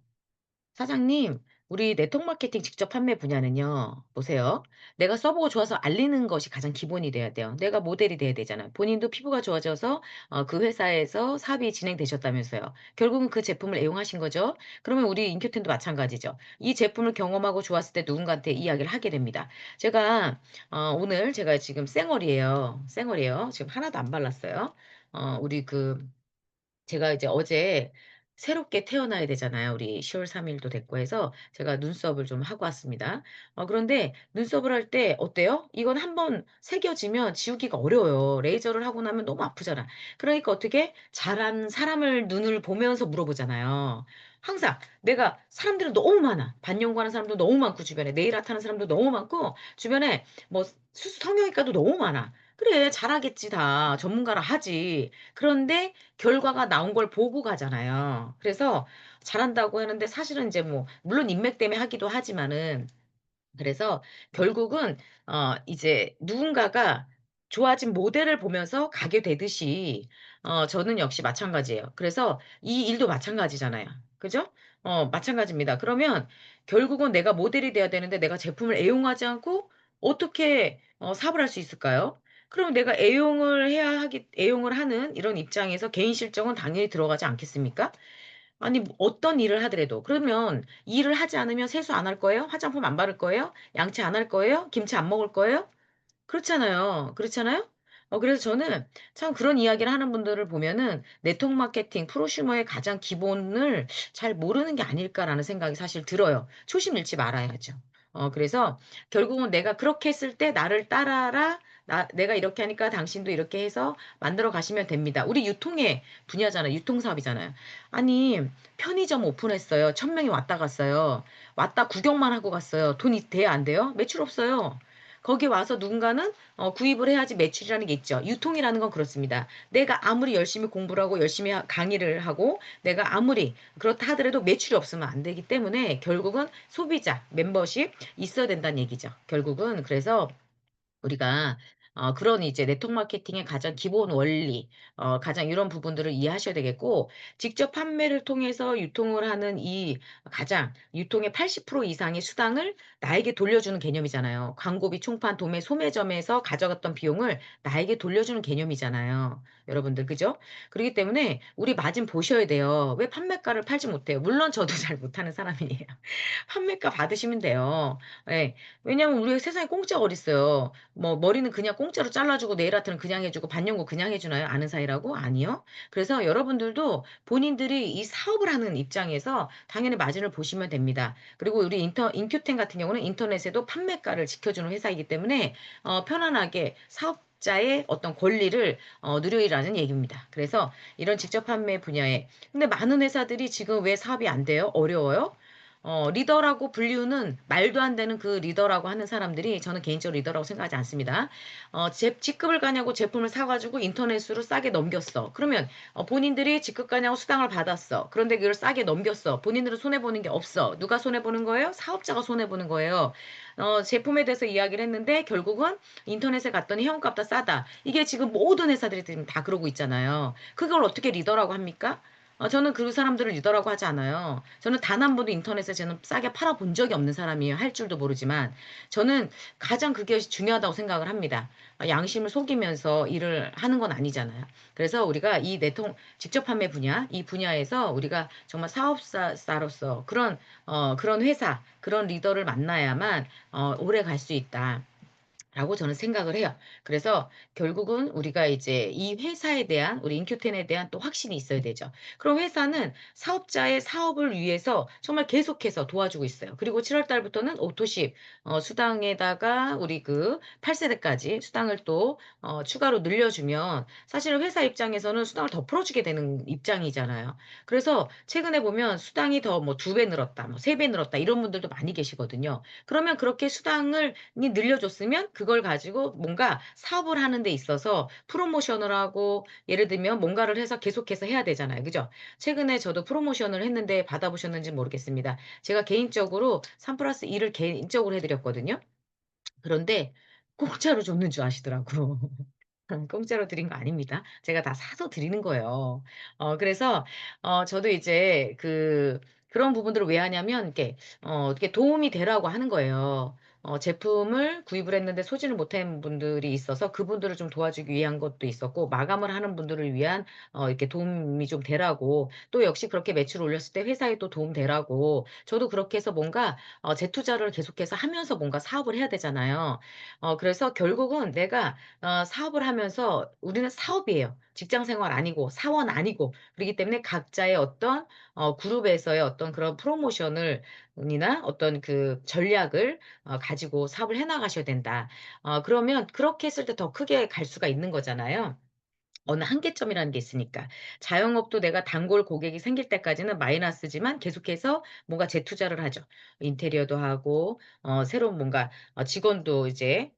사장님, 우리 네트워크 마케팅 직접 판매 분야는요, 보세요. 내가 써보고 좋아서 알리는 것이 가장 기본이 돼야 돼요. 내가 모델이 돼야 되잖아요. 본인도 피부가 좋아져서 그 회사에서 사업이 진행되셨다면서요. 결국은 그 제품을 애용하신 거죠. 그러면 우리 인큐텐도 마찬가지죠. 이 제품을 경험하고 좋았을 때 누군가한테 이야기를 하게 됩니다. 제가 오늘 제가 지금 쌩얼이에요. 쌩얼이에요. 지금 하나도 안 발랐어요. 우리 제가 이제 어제 새롭게 태어나야 되잖아요. 우리 10월 3 일도 됐고 해서 제가 눈썹을 좀 하고 왔습니다. 그런데 눈썹을 할 때 어때요? 이건 한번 새겨지면 지우기가 어려워요. 레이저를 하고 나면 너무 아프잖아. 그러니까 어떻게 잘한 사람을 눈을 보면서 물어보잖아요. 항상 내가 사람들은 너무 많아. 반영구하는 사람도 너무 많고 주변에 네일 아트 하는 사람도 너무 많고 주변에 뭐 성형외과도 너무 많아. 그래 잘하겠지 다. 전문가라 하지. 그런데 결과가 나온 걸 보고 가잖아요. 그래서 잘한다고 하는데 사실은 이제 뭐 물론 인맥 때문에 하기도 하지만은, 그래서 결국은 이제 누군가가 좋아진 모델을 보면서 가게 되듯이 저는 역시 마찬가지예요. 그래서 이 일도 마찬가지잖아요. 그죠? 마찬가지입니다. 그러면 결국은 내가 모델이 돼야 되는데 내가 제품을 애용하지 않고 어떻게 사업을 할 수 있을까요? 그럼 내가 애용을 하는 이런 입장에서 개인 실적은 당연히 들어가지 않겠습니까? 아니 뭐 어떤 일을 하더라도. 그러면 일을 하지 않으면 세수 안 할 거예요? 화장품 안 바를 거예요? 양치 안 할 거예요? 김치 안 먹을 거예요? 그렇잖아요. 그렇잖아요? 그래서 저는 참 그런 이야기를 하는 분들을 보면은 '네트워크 마케팅 프로슈머의 가장 기본을 잘 모르는 게 아닐까.'라는 생각이 사실 들어요. 초심 잃지 말아야죠. 그래서 결국은 '내가 그렇게 했을 때 나를 따라라. 내가 이렇게 하니까 당신도 이렇게 해서 만들어 가시면 됩니다.' 우리 유통의 분야잖아요. 유통 사업이잖아요. 아니 편의점 오픈했어요. 1,000 명이 왔다 갔어요. 왔다 구경만 하고 갔어요. 돈이 돼요 안 돼요? 매출 없어요. 거기 와서 누군가는 구입을 해야지 매출이라는 게 있죠. 유통이라는 건 그렇습니다. 내가 아무리 열심히 공부를 하고 열심히 강의를 하고 내가 아무리 그렇다 하더라도 매출이 없으면 안 되기 때문에 결국은 소비자 멤버십 있어야 된다는 얘기죠. 결국은 그래서 우리가 그런 이제 네트워크 마케팅의 가장 기본 원리, 가장 이런 부분들을 이해하셔야 되겠고, 직접 판매를 통해서 유통을 하는 이 가장 유통의 80% 이상의 수당을 나에게 돌려주는 개념이잖아요. 광고비, 총판, 도매, 소매점에서 가져갔던 비용을 나에게 돌려주는 개념이잖아요. 여러분들 그죠? 그렇기 때문에 우리 마진 보셔야 돼요. 왜 판매가를 팔지 못해요? 물론 저도 잘 못하는 사람이에요. 판매가 받으시면 돼요. 예. 왜냐하면 우리 세상에 공짜가 어딨어요. 뭐 머리는 그냥 공짜로 잘라 주고 네일 아트는 그냥 해 주고 반영구 그냥 해 주나요? 아는 사이라고? 아니요. 그래서 여러분들도 본인들이 이 사업을 하는 입장에서 당연히 마진을 보시면 됩니다. 그리고 우리 인큐텐 같은 경우는 인터넷에도 판매가를 지켜주는 회사이기 때문에 편안하게 사업자의 어떤 권리를 누리라는 얘기입니다. 그래서 이런 직접 판매 분야에, 근데 많은 회사들이 지금 왜 사업이 안 돼요? 어려워요? 리더라고 불리우는 말도 안 되는 그 리더라고 하는 사람들이 저는 개인적으로 리더라고 생각하지 않습니다. 직급을 가냐고 제품을 사 가지고 인터넷으로 싸게 넘겼어. 그러면 본인들이 직급 가냐고 수당을 받았어. 그런데 그걸 싸게 넘겼어. 본인들은 손해 보는 게 없어. 누가 손해 보는 거예요? 사업자가 손해 보는 거예요. 제품에 대해서 이야기를 했는데 결국은 인터넷에 갔더니 회원값보다 싸다. 이게 지금 모든 회사들이 지금 다 그러고 있잖아요. 그걸 어떻게 리더라고 합니까? 저는 그 사람들을 리더라고 하지 않아요. 저는 단 한 번도 인터넷에 저는 싸게 팔아본 적이 없는 사람이에요. 할 줄도 모르지만. 저는 가장 그게 중요하다고 생각을 합니다. 양심을 속이면서 일을 하는 건 아니잖아요. 그래서 우리가 이 직접 판매 분야, 이 분야에서 우리가 정말 사업사로서 그런 회사, 그런 리더를 만나야만, 오래 갈 수 있다. 라고 저는 생각을 해요. 그래서 결국은 우리가 이제 이 회사에 대한 우리 인큐텐에 대한 또 확신이 있어야 되죠. 그럼 회사는 사업자의 사업을 위해서 정말 계속해서 도와주고 있어요. 그리고 7월 달부터는 오토십 수당에다가 우리 그 8세대까지 수당을 또 추가로 늘려주면 사실은 회사 입장에서는 수당을 더 풀어주게 되는 입장이잖아요. 그래서 최근에 보면 수당이 더 뭐 2배 늘었다, 뭐 3배 늘었다 이런 분들도 많이 계시거든요. 그러면 그렇게 수당을 늘려줬으면 그걸 가지고 뭔가 사업을 하는 데 있어서 프로모션을 하고 예를 들면 뭔가를 해서 계속해서 해야 되잖아요. 그죠? 최근에 저도 프로모션을 했는데 받아보셨는지 모르겠습니다. 제가 개인적으로 3 플러스 1을 개인적으로 해드렸거든요. 그런데 공짜로 줬는 줄 아시더라고. 공짜로 드린 거 아닙니다. 제가 다 사서 드리는 거예요. 그래서 저도 이제 그런 부분들을 왜 하냐면 이렇게 도움이 되라고 하는 거예요. 제품을 구입을 했는데 소지를 못한 분들이 있어서 그분들을 좀 도와주기 위한 것도 있었고 마감을 하는 분들을 위한 이렇게 도움이 좀 되라고 또 역시 그렇게 매출을 올렸을 때 회사에 또 도움 되라고 저도 그렇게 해서 뭔가 재투자를 계속해서 하면서 뭔가 사업을 해야 되잖아요. 그래서 결국은 내가 사업을 하면서 우리는 사업이에요. 직장 생활 아니고 사원 아니고 그렇기 때문에 각자의 어떤 그룹에서의 어떤 그런 프로모션을 이나 어떤 그 전략을 가지고 사업을 해 나가셔야 된다. 그러면 그렇게 했을 때 더 크게 갈 수가 있는 거잖아요. 어느 한계점이라는 게 있으니까. 자영업도 내가 단골 고객이 생길 때까지는 마이너스지만 계속해서 뭔가 재투자를 하죠. 인테리어도 하고 새로운 뭔가 직원도 이제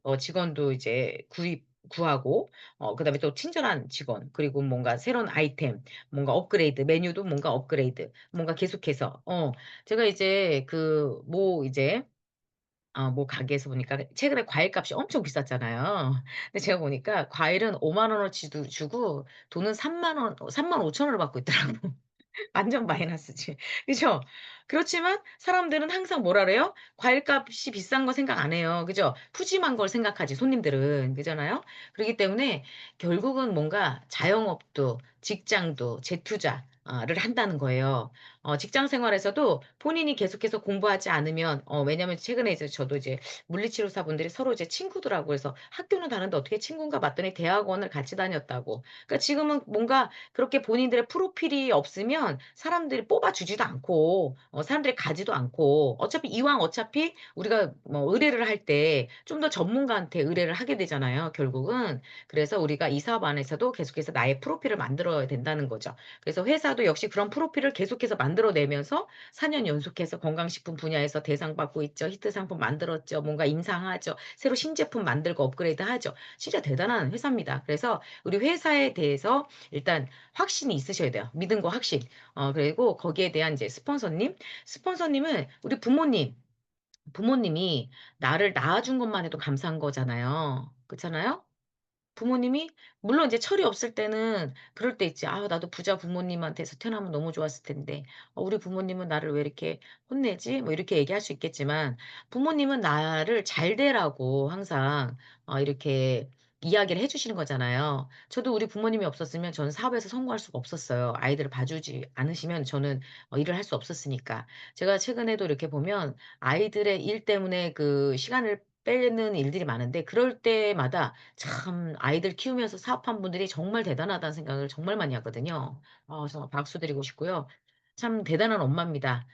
구하고 그다음에 또 친절한 직원 그리고 뭔가 새로운 아이템 뭔가 업그레이드 메뉴도 뭔가 업그레이드 뭔가 계속해서 제가 이제 뭐 가게에서 보니까 최근에 과일값이 엄청 비쌌잖아요. 근데 제가 보니까 과일은 5만 원어치 주고 돈은 3만 원 3만 5천 원을 받고 있더라고. 완전 마이너스지. 그죠? 그렇지만 사람들은 항상 뭐라 그래요? 과일값이 비싼 거 생각 안 해요. 그죠? 푸짐한 걸 생각하지 손님들은. 그잖아요? 그러기 때문에 결국은 뭔가 자영업도 직장도 재투자 를 한다는 거예요. 직장 생활에서도 본인이 계속해서 공부하지 않으면 왜냐면 최근에 이제 저도 이제 물리치료사분들이 서로 이제 친구더라고요. 그래서 학교는 다른데 어떻게 친구인가 봤더니 대학원을 같이 다녔다고. 그러니까 지금은 뭔가 그렇게 본인들의 프로필이 없으면 사람들이 뽑아주지도 않고 사람들이 가지도 않고 어차피 우리가 뭐 의뢰를 할 때 좀 더 전문가한테 의뢰를 하게 되잖아요 결국은. 그래서 우리가 이 사업 안에서도 계속해서 나의 프로필을 만들어야 된다는 거죠. 그래서 회사도 역시 그런 프로필을 계속해서 만들어내면서 4년 연속해서 건강식품 분야에서 대상 받고 있죠. 히트 상품 만들었죠. 뭔가 임상하죠. 새로 신제품 만들고 업그레이드하죠. 진짜 대단한 회사입니다. 그래서 우리 회사에 대해서 일단 확신이 있으셔야 돼요. 믿음과 확신. 그리고 거기에 대한 이제 스폰서님은 우리 부모님이 나를 낳아준 것만 해도 감사한 거잖아요. 그렇잖아요? 부모님이 물론 이제 철이 없을 때는 그럴 때 있지. '아 나도 부자 부모님한테서 태어나면 너무 좋았을 텐데 우리 부모님은 나를 왜 이렇게 혼내지?' 뭐 이렇게 얘기할 수 있겠지만 부모님은 나를 잘 되라고 항상 이렇게 이야기를 해 주시는 거잖아요. 저도 우리 부모님이 없었으면 저는 사업에서 성공할 수가 없었어요. 아이들을 봐주지 않으시면 저는 일을 할 수 없었으니까. 제가 최근에도 이렇게 보면 아이들의 일 때문에 그 시간을 빼는 일들이 많은데 그럴 때마다 참 아이들 키우면서 사업한 분들이 정말 대단하다는 생각을 정말 많이 하거든요. 정말 박수 드리고 싶고요. 참 대단한 엄마입니다.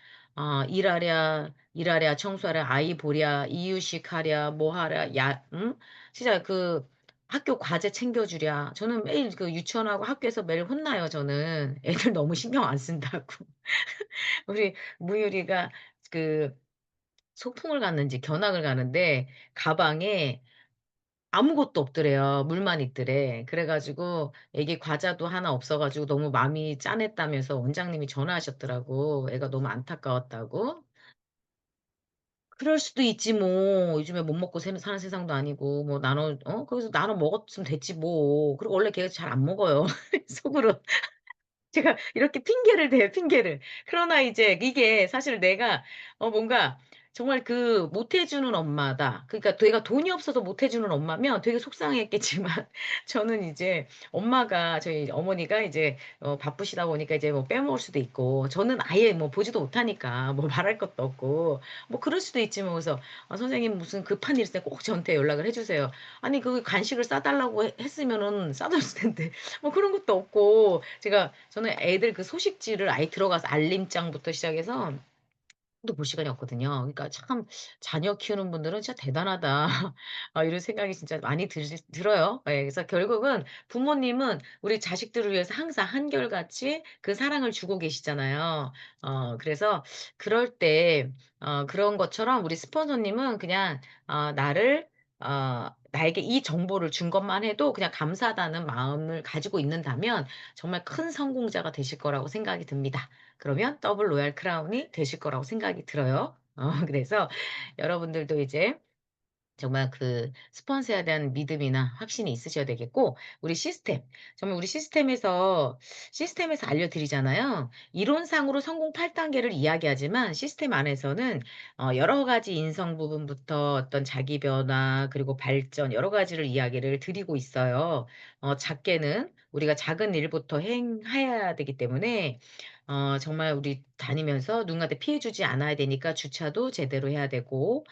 일하랴, 청소하랴, 아이 보랴, 이유식 하랴, 뭐 하랴, 응? 진짜 학교 과제 챙겨주랴. 저는 매일 유치원하고 학교에서 매일 혼나요, 저는. 애들 너무 신경 안 쓴다고. 우리 무유리가 그 소풍을 갔는지 견학을 가는데 가방에 아무것도 없더래요. 물만 있더래. 그래 가지고 애기 과자도 하나 없어 가지고 너무 마음이 짠했다면서 원장님이 전화하셨더라고. 애가 너무 안타까웠다고. 그럴 수도 있지 뭐. 요즘에 못 먹고 사는 세상도 아니고 뭐 나눠 그래서 나눠 먹었으면 됐지 뭐. 그리고 원래 걔가 잘 안 먹어요 속으로. 제가 이렇게 핑계를 대요, 핑계를. 그러나 이제 이게 사실 내가 뭔가 정말 못 해 주는 엄마다. 그러니까 내가 돈이 없어서 못 해 주는 엄마면 되게 속상했겠지만 저는 이제 엄마가 저희 어머니가 이제 바쁘시다 보니까 이제 뭐 빼먹을 수도 있고 저는 아예 뭐 보지도 못하니까 뭐 말할 것도 없고 뭐 그럴 수도 있지 뭐. 그래서 선생님 무슨 급한 일 있을 때 꼭 저한테 연락을 해 주세요." 아니 간식을 싸 달라고 했으면은 싸 줬을 텐데 뭐 그런 것도 없고 저는 애들 그 소식지를 아예 들어가서 알림장부터 시작해서 도 볼 시간이 없거든요. 그러니까 참 '자녀 키우는 분들은 진짜 대단하다.' 이런 생각이 진짜 많이 들어요. 예. 그래서 결국은 부모님은 우리 자식들을 위해서 항상 한결같이 그 사랑을 주고 계시잖아요. 그래서 그럴 때 그런 것처럼 우리 스폰서님은 그냥 나에게 이 정보를 준 것만 해도 그냥 감사하다는 마음을 가지고 있는다면 정말 큰 성공자가 되실 거라고 생각이 듭니다. 그러면 더블 로얄 크라운이 되실 거라고 생각이 들어요. 그래서 여러분들도 이제 정말 스폰서에 대한 믿음이나 확신이 있으셔야 되겠고 정말 우리 시스템에서 알려드리잖아요. 이론상으로 성공 8 단계를 이야기하지만 시스템 안에서는 여러 가지 인성 부분부터 어떤 자기 변화 그리고 발전 여러 가지를 이야기를 드리고 있어요. 작게는 우리가 작은 일부터 행해야 되기 때문에 정말 우리 다니면서 누군가한테 피해 주지 않아야 되니까 주차도 제대로 해야 되고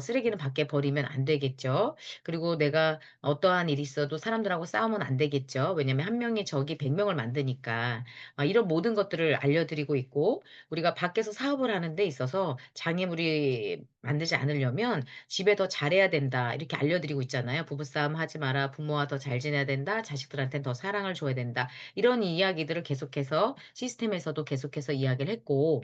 쓰레기는 밖에 버리면 안 되겠죠. 그리고 내가 어떠한 일이 있어도 사람들하고 싸우면 안 되겠죠. 왜냐하면 한 명의 적이 100 명을 만드니까. 이런 모든 것들을 알려드리고 있고 우리가 밖에서 사업을 하는 데 있어서 장애물이 만들지 않으려면 "집에 더 잘해야 된다." 이렇게 알려드리고 있잖아요. "부부싸움 하지 마라. 부모와 더 잘 지내야 된다. 자식들한테는 더 사랑을 줘야 된다." 이런 이야기들을 계속해서 시스템에서도 계속해서 이야기를 했고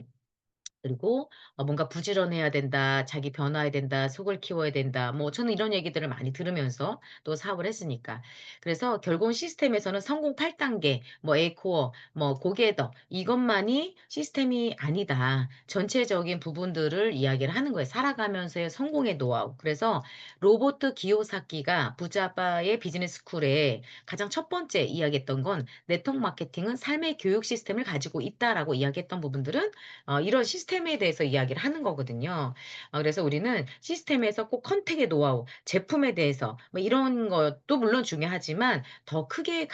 그리고 뭔가 "부지런해야 된다. 자기 변화해야 된다. 속을 키워야 된다." 뭐 저는 이런 얘기들을 많이 들으면서 또 사업을 했으니까. 그래서 결국은 시스템에서는 성공 8 단계 뭐 에이코어 뭐 고게더 이것만이 시스템이 아니다. 전체적인 부분들을 이야기를 하는 거예요. 살아가면서의 성공의 노하우. 그래서 로버트 기요사키가 부자바의 비즈니스 스쿨에 가장 첫 번째 이야기했던 건 "네트워크 마케팅은 삶의 교육 시스템을 가지고 있다."라고 이야기했던 부분들은 이런 시스템에 대해서 이야기를 하는 거거든요. 그래서 우리는 시스템에서 꼭 컨택의 노하우, 제품에 대해서 뭐 이런 것도 물론 중요하지만 더 크게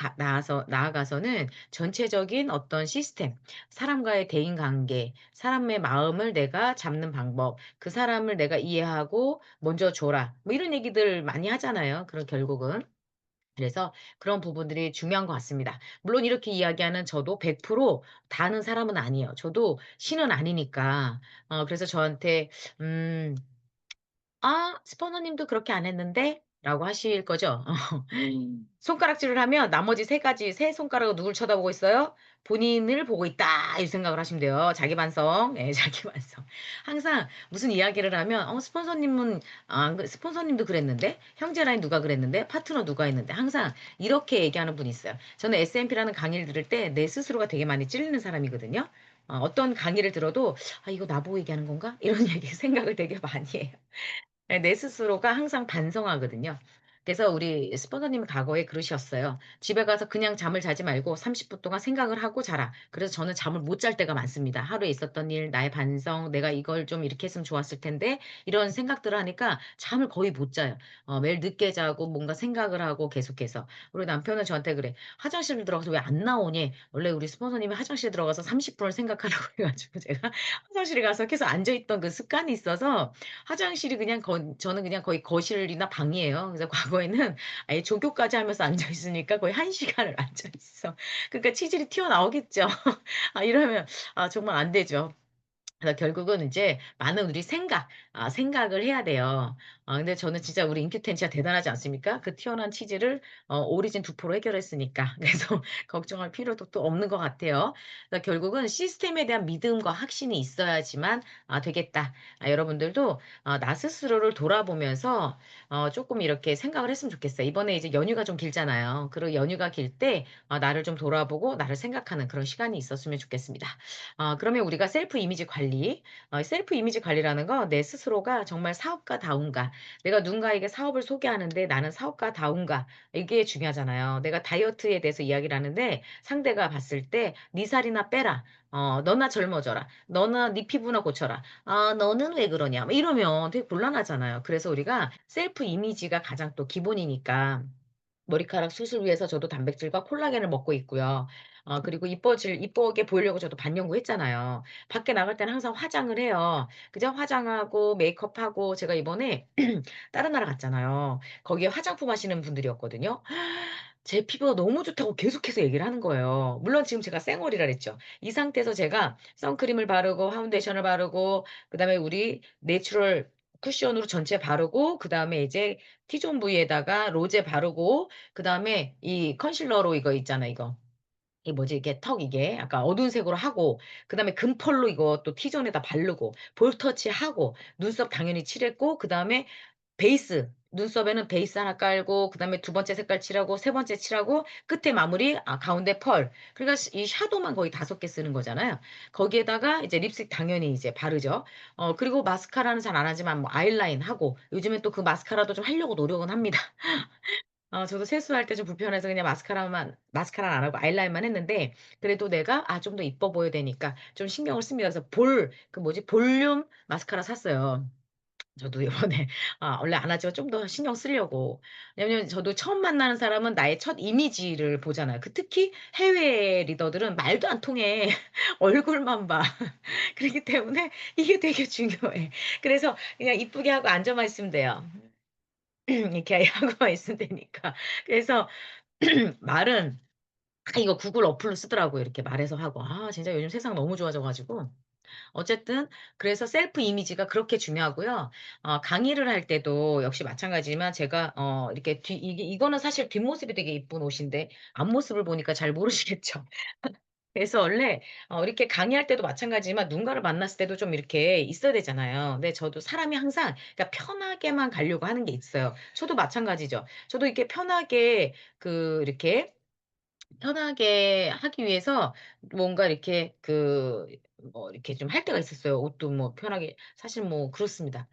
나아가서는 전체적인 어떤 시스템, 사람과의 대인 관계, 사람의 마음을 내가 잡는 방법, 그 사람을 내가 이해하고 "먼저 줘라." 뭐 이런 얘기들 많이 하잖아요, 결국은. 그래서 그런 부분들이 중요한 것 같습니다. 물론 이렇게 이야기하는 저도 100% 다 아는 사람은 아니에요. 저도 신은 아니니까. 그래서 저한테 음 "아 스포너님도 그렇게 안 했는데?" 라고 하실 거죠. 손가락질을 하면 나머지 세 손가락은 누굴 쳐다보고 있어요? '본인을 보고 있다.' 이 생각을 하시면 돼요. 자기 반성. 예 자기 반성. 항상 무슨 이야기를 하면 스폰서님은 안 그래 스폰서님도 그랬는데, 형제라인 누가 그랬는데, 파트너 누가 했는데." 항상 이렇게 얘기하는 분이 있어요. 저는 SNP라는 강의를 들을 때 내 스스로가 되게 많이 찔리는 사람이거든요. 어떤 강의를 들어도 '아 이거 나보고 얘기하는 건가?' 이런 얘기 생각을 되게 많이 해요. 예 내 스스로가 항상 반성하거든요. 그래서 우리 스폰서님이 과거에 그러셨어요. "집에 가서 그냥 잠을 자지 말고 30분 동안 생각을 하고 자라." 그래서 저는 잠을 못 잘 때가 많습니다. 하루에 있었던 일, 나의 반성, '내가 이걸 좀 이렇게 했으면 좋았을 텐데.' 이런 생각들을 하니까 잠을 거의 못 자요. 매일 늦게 자고 뭔가 생각을 하고 계속해서. 우리 남편은 저한테 그래. "화장실 들어가서 왜 안 나오니?" 원래 우리 스폰서님이 화장실에 들어가서 30 분을 생각하라고 해 가지고 제가 화장실에 가서 계속 앉아 있던 그 습관이 있어서 화장실이 저는 그냥 거의 거실이나 방이에요. 그래서 과거에는 아예 조교까지 하면서 앉아 있으니까 거의 1 시간을 앉아 있어. 그러니까 치질이 튀어나오겠죠. 이러면 정말 안 되죠. 그래서 결국은 인제 많은 우리 생각을 해야 돼요. 근데 저는 진짜 우리 인큐텐 진짜 대단하지 않습니까? 그 튀어나온 치즈를 오리진 두포로 해결했으니까. 그래서 걱정할 필요도 또 없는 것 같아요. 그래서 결국은 시스템에 대한 믿음과 확신이 있어야지만 '아 되겠다.' 여러분들도 나 스스로를 돌아보면서 쪼끔 이렇게 생각을 했으면 좋겠어요. 이번에 이제 연휴가 좀 길잖아요. 그리고 연휴가 길 때 나를 좀 돌아보고 나를 생각하는 그런 시간이 있었으면 좋겠습니다. 그러면 우리가 셀프 이미지 관리, 셀프 이미지 관리라는 건 내 스스로가 정말 사업가다운가, 내가 누군가에게 사업을 소개하는데 나는 사업가다운가, 이게 중요하잖아요. 내가 다이어트에 대해서 이야기를 하는데 상대가 봤을 때 "네 살이나 빼라. 너나 젊어져라. 너나 네 피부나 고쳐라. 아 너는 왜 그러냐." 뭐 이러면 되게 곤란하잖아요. 그래서 우리가 셀프 이미지가 가장 또 기본이니까 머리카락 수술 위해서 저도 단백질과 콜라겐을 먹고 있고요. 그리고 이쁘게 보이려고 저도 반영구했잖아요. 밖에 나갈 때는 항상 화장을 해요. 그죠? 화장하고 메이크업하고 제가 이번에 다른 나라 갔잖아요. 거기에 화장품 하시는 분들이었거든요. 제 피부가 너무 좋다고 계속해서 얘기를 하는 거예요. 물론 지금 제가 쌩얼이라 그랬죠. 이 상태에서 제가 선크림을 바르고 파운데이션을 바르고 그다음에 우리 내추럴 쿠션으로 전체 바르고 그다음에 이제 T존 부위에다가 로제 바르고 그다음에 이 컨실러로 이거 있잖아 이거. 이게 뭐지 이게 턱 이게 약간 어두운 색으로 하고 그다음에 금펄로 이거 또 T존에다 바르고 볼터치하고 눈썹 당연히 칠했고 그다음에 눈썹에는 베이스 하나 깔고 그다음에 두 번째 색깔 칠하고 세 번째 칠하고 끝에 마무리 가운데 펄. 그러니까 이 샤도우만 거의 5개 쓰는 거잖아요. 거기에다가 이제 립스틱 당연히 이제 바르죠. 그리고 마스카라는 잘 안 하지만 뭐 아이라인 하고 요즘엔 또 그 마스카라도 좀 하려고 노력은 합니다. 저도 세수할 때 좀 불편해서 그냥 마스카라는 안 하고 아이라인만 했는데 그래도 내가 좀 더 이뻐 보여야 되니까 좀 신경을 씁니다. 그래서 그 뭐지 볼륨 마스카라 샀어요. 저도 이번에 원래 안 하지만 좀 더 신경 쓰려고. 왜냐면 저도 처음 만나는 사람은 나의 첫 이미지를 보잖아요. 특히 해외 리더들은 말도 안 통해. 얼굴만 봐. 그렇기 때문에 이게 되게 중요해. 그래서 그냥 이쁘게 하고 앉아만 있으면 돼요. 이렇게 하고만 있으면 되니까. 그래서 말은 이거 구글 어플로 쓰더라고요. 이렇게 말해서 하고. 진짜 요즘 세상 너무 좋아져 가지고 어쨌든 그래서 셀프 이미지가 그렇게 중요하고요. 강의를 할 때도 역시 마찬가지지만 제가 이렇게 이거는 사실 뒷모습이 되게 이쁜 옷인데 앞모습을 보니까 잘 모르시겠죠. 그래서 원래 이렇게 강의할 때도 마찬가지지만 누군가를 만났을 때도 좀 이렇게 있어야 되잖아요. 근데 저도 사람이 항상 그러니까 편하게만 가려고 하는 게 있어요. 저도 마찬가지죠. 저도 이렇게 이렇게 편하게 하기 위해서 뭔가 이렇게 이렇게 좀 할 때가 있었어요. 옷도 뭐 편하게 사실 뭐 그렇습니다.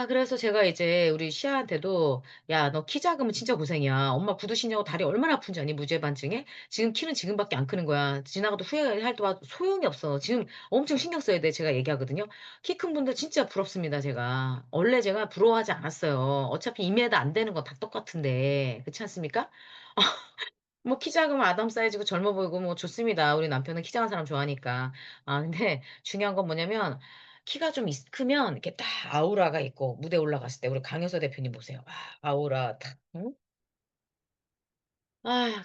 그래서 제가 이제 우리 시아한테도 "야 너 키 작으면 진짜 고생이야. 엄마 구두 신냐고 다리 얼마나 아픈지 아니 무죄반증에? 지금 키는 지금밖에 안 크는 거야. 지나가도 후회할 동안 소용이 없어. 지금 엄청 신경 써야 돼." 제가 얘기하거든요. 키 큰 분들 진짜 부럽습니다 제가. 원래 제가 부러워하지 않았어요. 어차피 2m 안 되는 건 다 똑같은데. 그렇지 않습니까? 뭐 키 작으면 아담 사이즈고 젊어 보이고 뭐 좋습니다. 우리 남편은 키 작은 사람 좋아하니까. 근데 중요한 건 뭐냐면 키가 좀 크면 이렇게 딱 아우라가 있고 무대에 올라갔을 때 우리 강효서 대표님 보세요. 아우라 딱 응?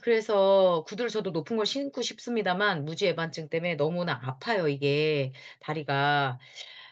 그래서 구두를 저도 높은 걸 신고 싶습니다만 무지외반증 때문에 너무나 아파요 이게 다리가.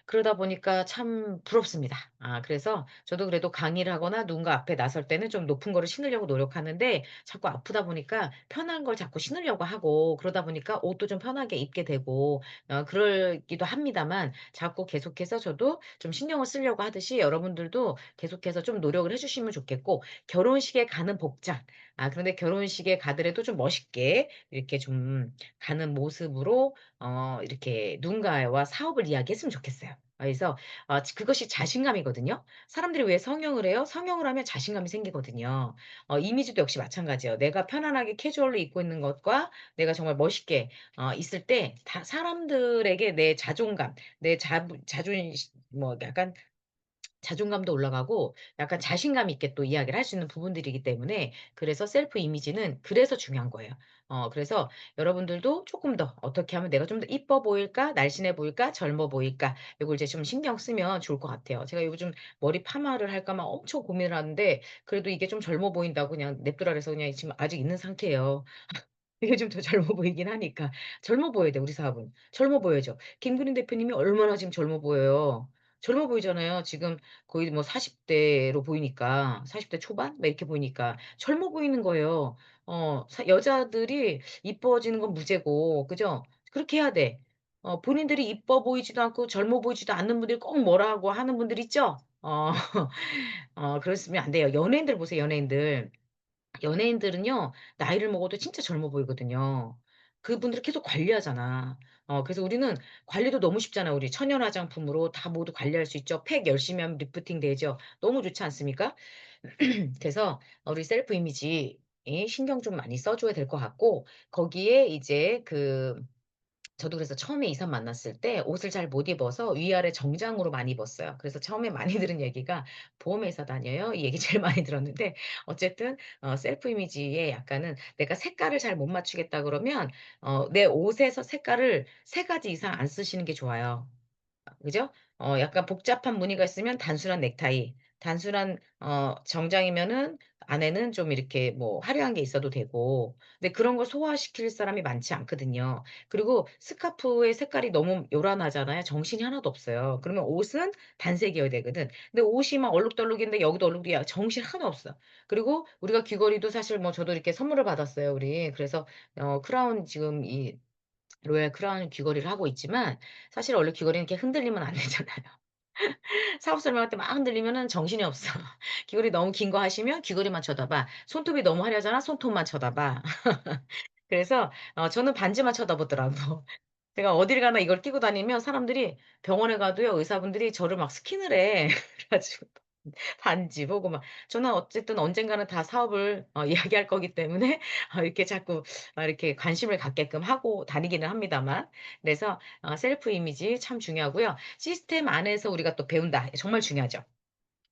그러다 보니까 참 부럽습니다. 그래서 저도 그래도 강의를 하거나 누군가 앞에 나설 때는 좀 높은 거를 신으려고 노력하는데 자꾸 아프다 보니까 편한 걸 자꾸 신으려고 하고 그러다 보니까 옷도 좀 편하게 입게 되고 그러기도 합니다만 자꾸 계속해서 저도 좀 신경을 쓰려고 하듯이 여러분들도 계속해서 좀 노력을 해 주시면 좋겠고 결혼식에 가는 복장 그런데 결혼식에 가더라도 좀 멋있게 이렇게 좀 가는 모습으로 이렇게 누군가와 사업을 이야기했으면 좋겠어요. 그래서 그것이 자신감이거든요. 사람들이 왜 성형을 해요? 성형을 하면 자신감이 생기거든요. 이미지도 역시 마찬가지예요. 내가 편안하게 캐주얼로 입고 있는 것과 내가 정말 멋있게 있을 때 다 사람들에게 내 자존감, 내 자존심 뭐 약간 자존감도 올라가고 약간 자신감 있게 또 이야기를 할 수 있는 부분들이기 때문에 그래서 셀프 이미지는 그래서 중요한 거예요. 그래서 여러분들도 쪼끔 더 '어떻게 하면 내가 좀 더 이뻐 보일까? 날씬해 보일까? 젊어 보일까?' 요걸 이제 좀 신경 쓰면 좋을 것 같아요. 제가 요즘 머리 파마를 할까 막 엄청 고민을 하는데 그래도 이게 좀 젊어 보인다고 그냥 냅두라 그래서 그냥 지금 아직 있는 상태예요. 요즘 더 젊어 보이긴 하니까. 젊어 보여야 돼 우리 사업은. 젊어 보여야죠. 김그린 대표님이 얼마나 지금 젊어 보여요. 젊어 보이잖아요. 지금 거의 뭐 40 대로 보이니까 40대 초반 막 이렇게 보이니까 젊어 보이는 거예요. 여자들이 이뻐지는 건 무죄고 그죠? 그렇게 해야 돼. 본인들이 이뻐 보이지도 않고 젊어 보이지도 않는 분들이 꼭 뭐라 하고 하는 분들 있죠? 그러시면 안 돼요. 연예인들 보세요, 연예인들. 연예인들은요, 나이를 먹어도 진짜 젊어 보이거든요. 그분들을 계속 관리하잖아. 그래서 우리는 관리도 너무 쉽잖아요. 우리 천연 화장품으로 다 모두 관리할 수 있죠. 팩 열심히 하면 리프팅 되죠. 너무 좋지 않습니까? 그래서 우리 셀프 이미지에 신경 좀 많이 써 줘야 될 것 같고 거기에 이제 저도 그래서 처음에 이사 만났을 때 옷을 잘 못 입어서 위아래 정장으로 많이 입었어요. 그래서 처음에 많이 들은 얘기가 "보험회사 다녀요?" 이 얘기 제일 많이 들었는데 어쨌든 셀프 이미지에 약간은 내가 색깔을 잘 못 맞추겠다 그러면 내 옷에서 색깔을 3 가지 이상 안 쓰시는 게 좋아요. 그죠? 약간 복잡한 무늬가 있으면 단순한 넥타이, 단순한 정장이면은 안에는 좀 이렇게 뭐 화려한 게 있어도 되고 근데 그런 걸 소화시킬 사람이 많지 않거든요. 그리고 스카프의 색깔이 너무 요란하잖아요. 정신이 하나도 없어요. 그러면 옷은 단색이어야 되거든. 근데 옷이 막 얼룩덜룩인데 여기도 얼룩이야. 정신 하나 없어. 그리고 우리가 귀걸이도 사실 뭐 저도 이렇게 선물을 받았어요, 우리. 그래서 크라운 지금 이 로얄 크라운 귀걸이를 하고 있지만 사실 원래 귀걸이는 이렇게 흔들리면 안 되잖아요. 사업 설명할 때 막 흔들리면은 정신이 없어. 귀걸이 너무 긴 거 하시면 귀걸이만 쳐다봐. 손톱이 너무 화려하잖아. 손톱만 쳐다봐. 그래서 저는 반지만 쳐다보더라고. 제가 어딜 가나 이걸 끼고 다니면 사람들이 병원에 가도요 의사분들이 저를 막 스킨을 해. 그래 가지고 반지 보고 막 저는 어쨌든 언젠가는 다 사업을 이야기할 거기 때문에 이렇게 자꾸 이렇게 관심을 갖게끔 하고 다니기는 합니다만. 그래서 셀프 이미지 참 중요하고요. 시스템 안에서 우리가 또 배운다. 정말 중요하죠.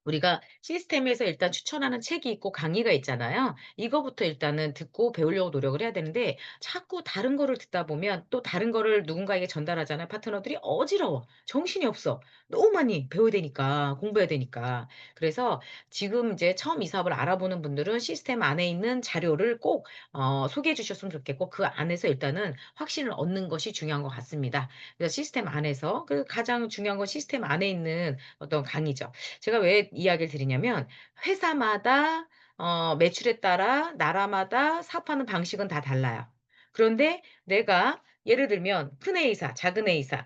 우리가 시스템에서 일단 추천하는 책이 있고 강의가 있잖아요. 이거부터 일단은 듣고 배우려고 노력을 해야 되는데 자꾸 다른 거를 듣다 보면 또 다른 거를 누군가에게 전달하잖아요, 파트너들이. 어지러워. 정신이 없어. 너무 많이 배워야 되니까, 공부해야 되니까. 그래서 지금 이제 처음 이 사업을 알아보는 분들은 시스템 안에 있는 자료를 꼭 소개해 주셨으면 좋겠고 그 안에서 일단은 확신을 얻는 것이 중요한 것 같습니다. 그래서 시스템 안에서 가장 중요한 건 시스템 안에 있는 어떤 강의죠. 제가 왜 이야기를 드리냐면 회사마다 매출에 따라 나라마다 사업하는 방식은 다 달라요. 그런데 내가 예를 들면 큰 A사, 작은 A사,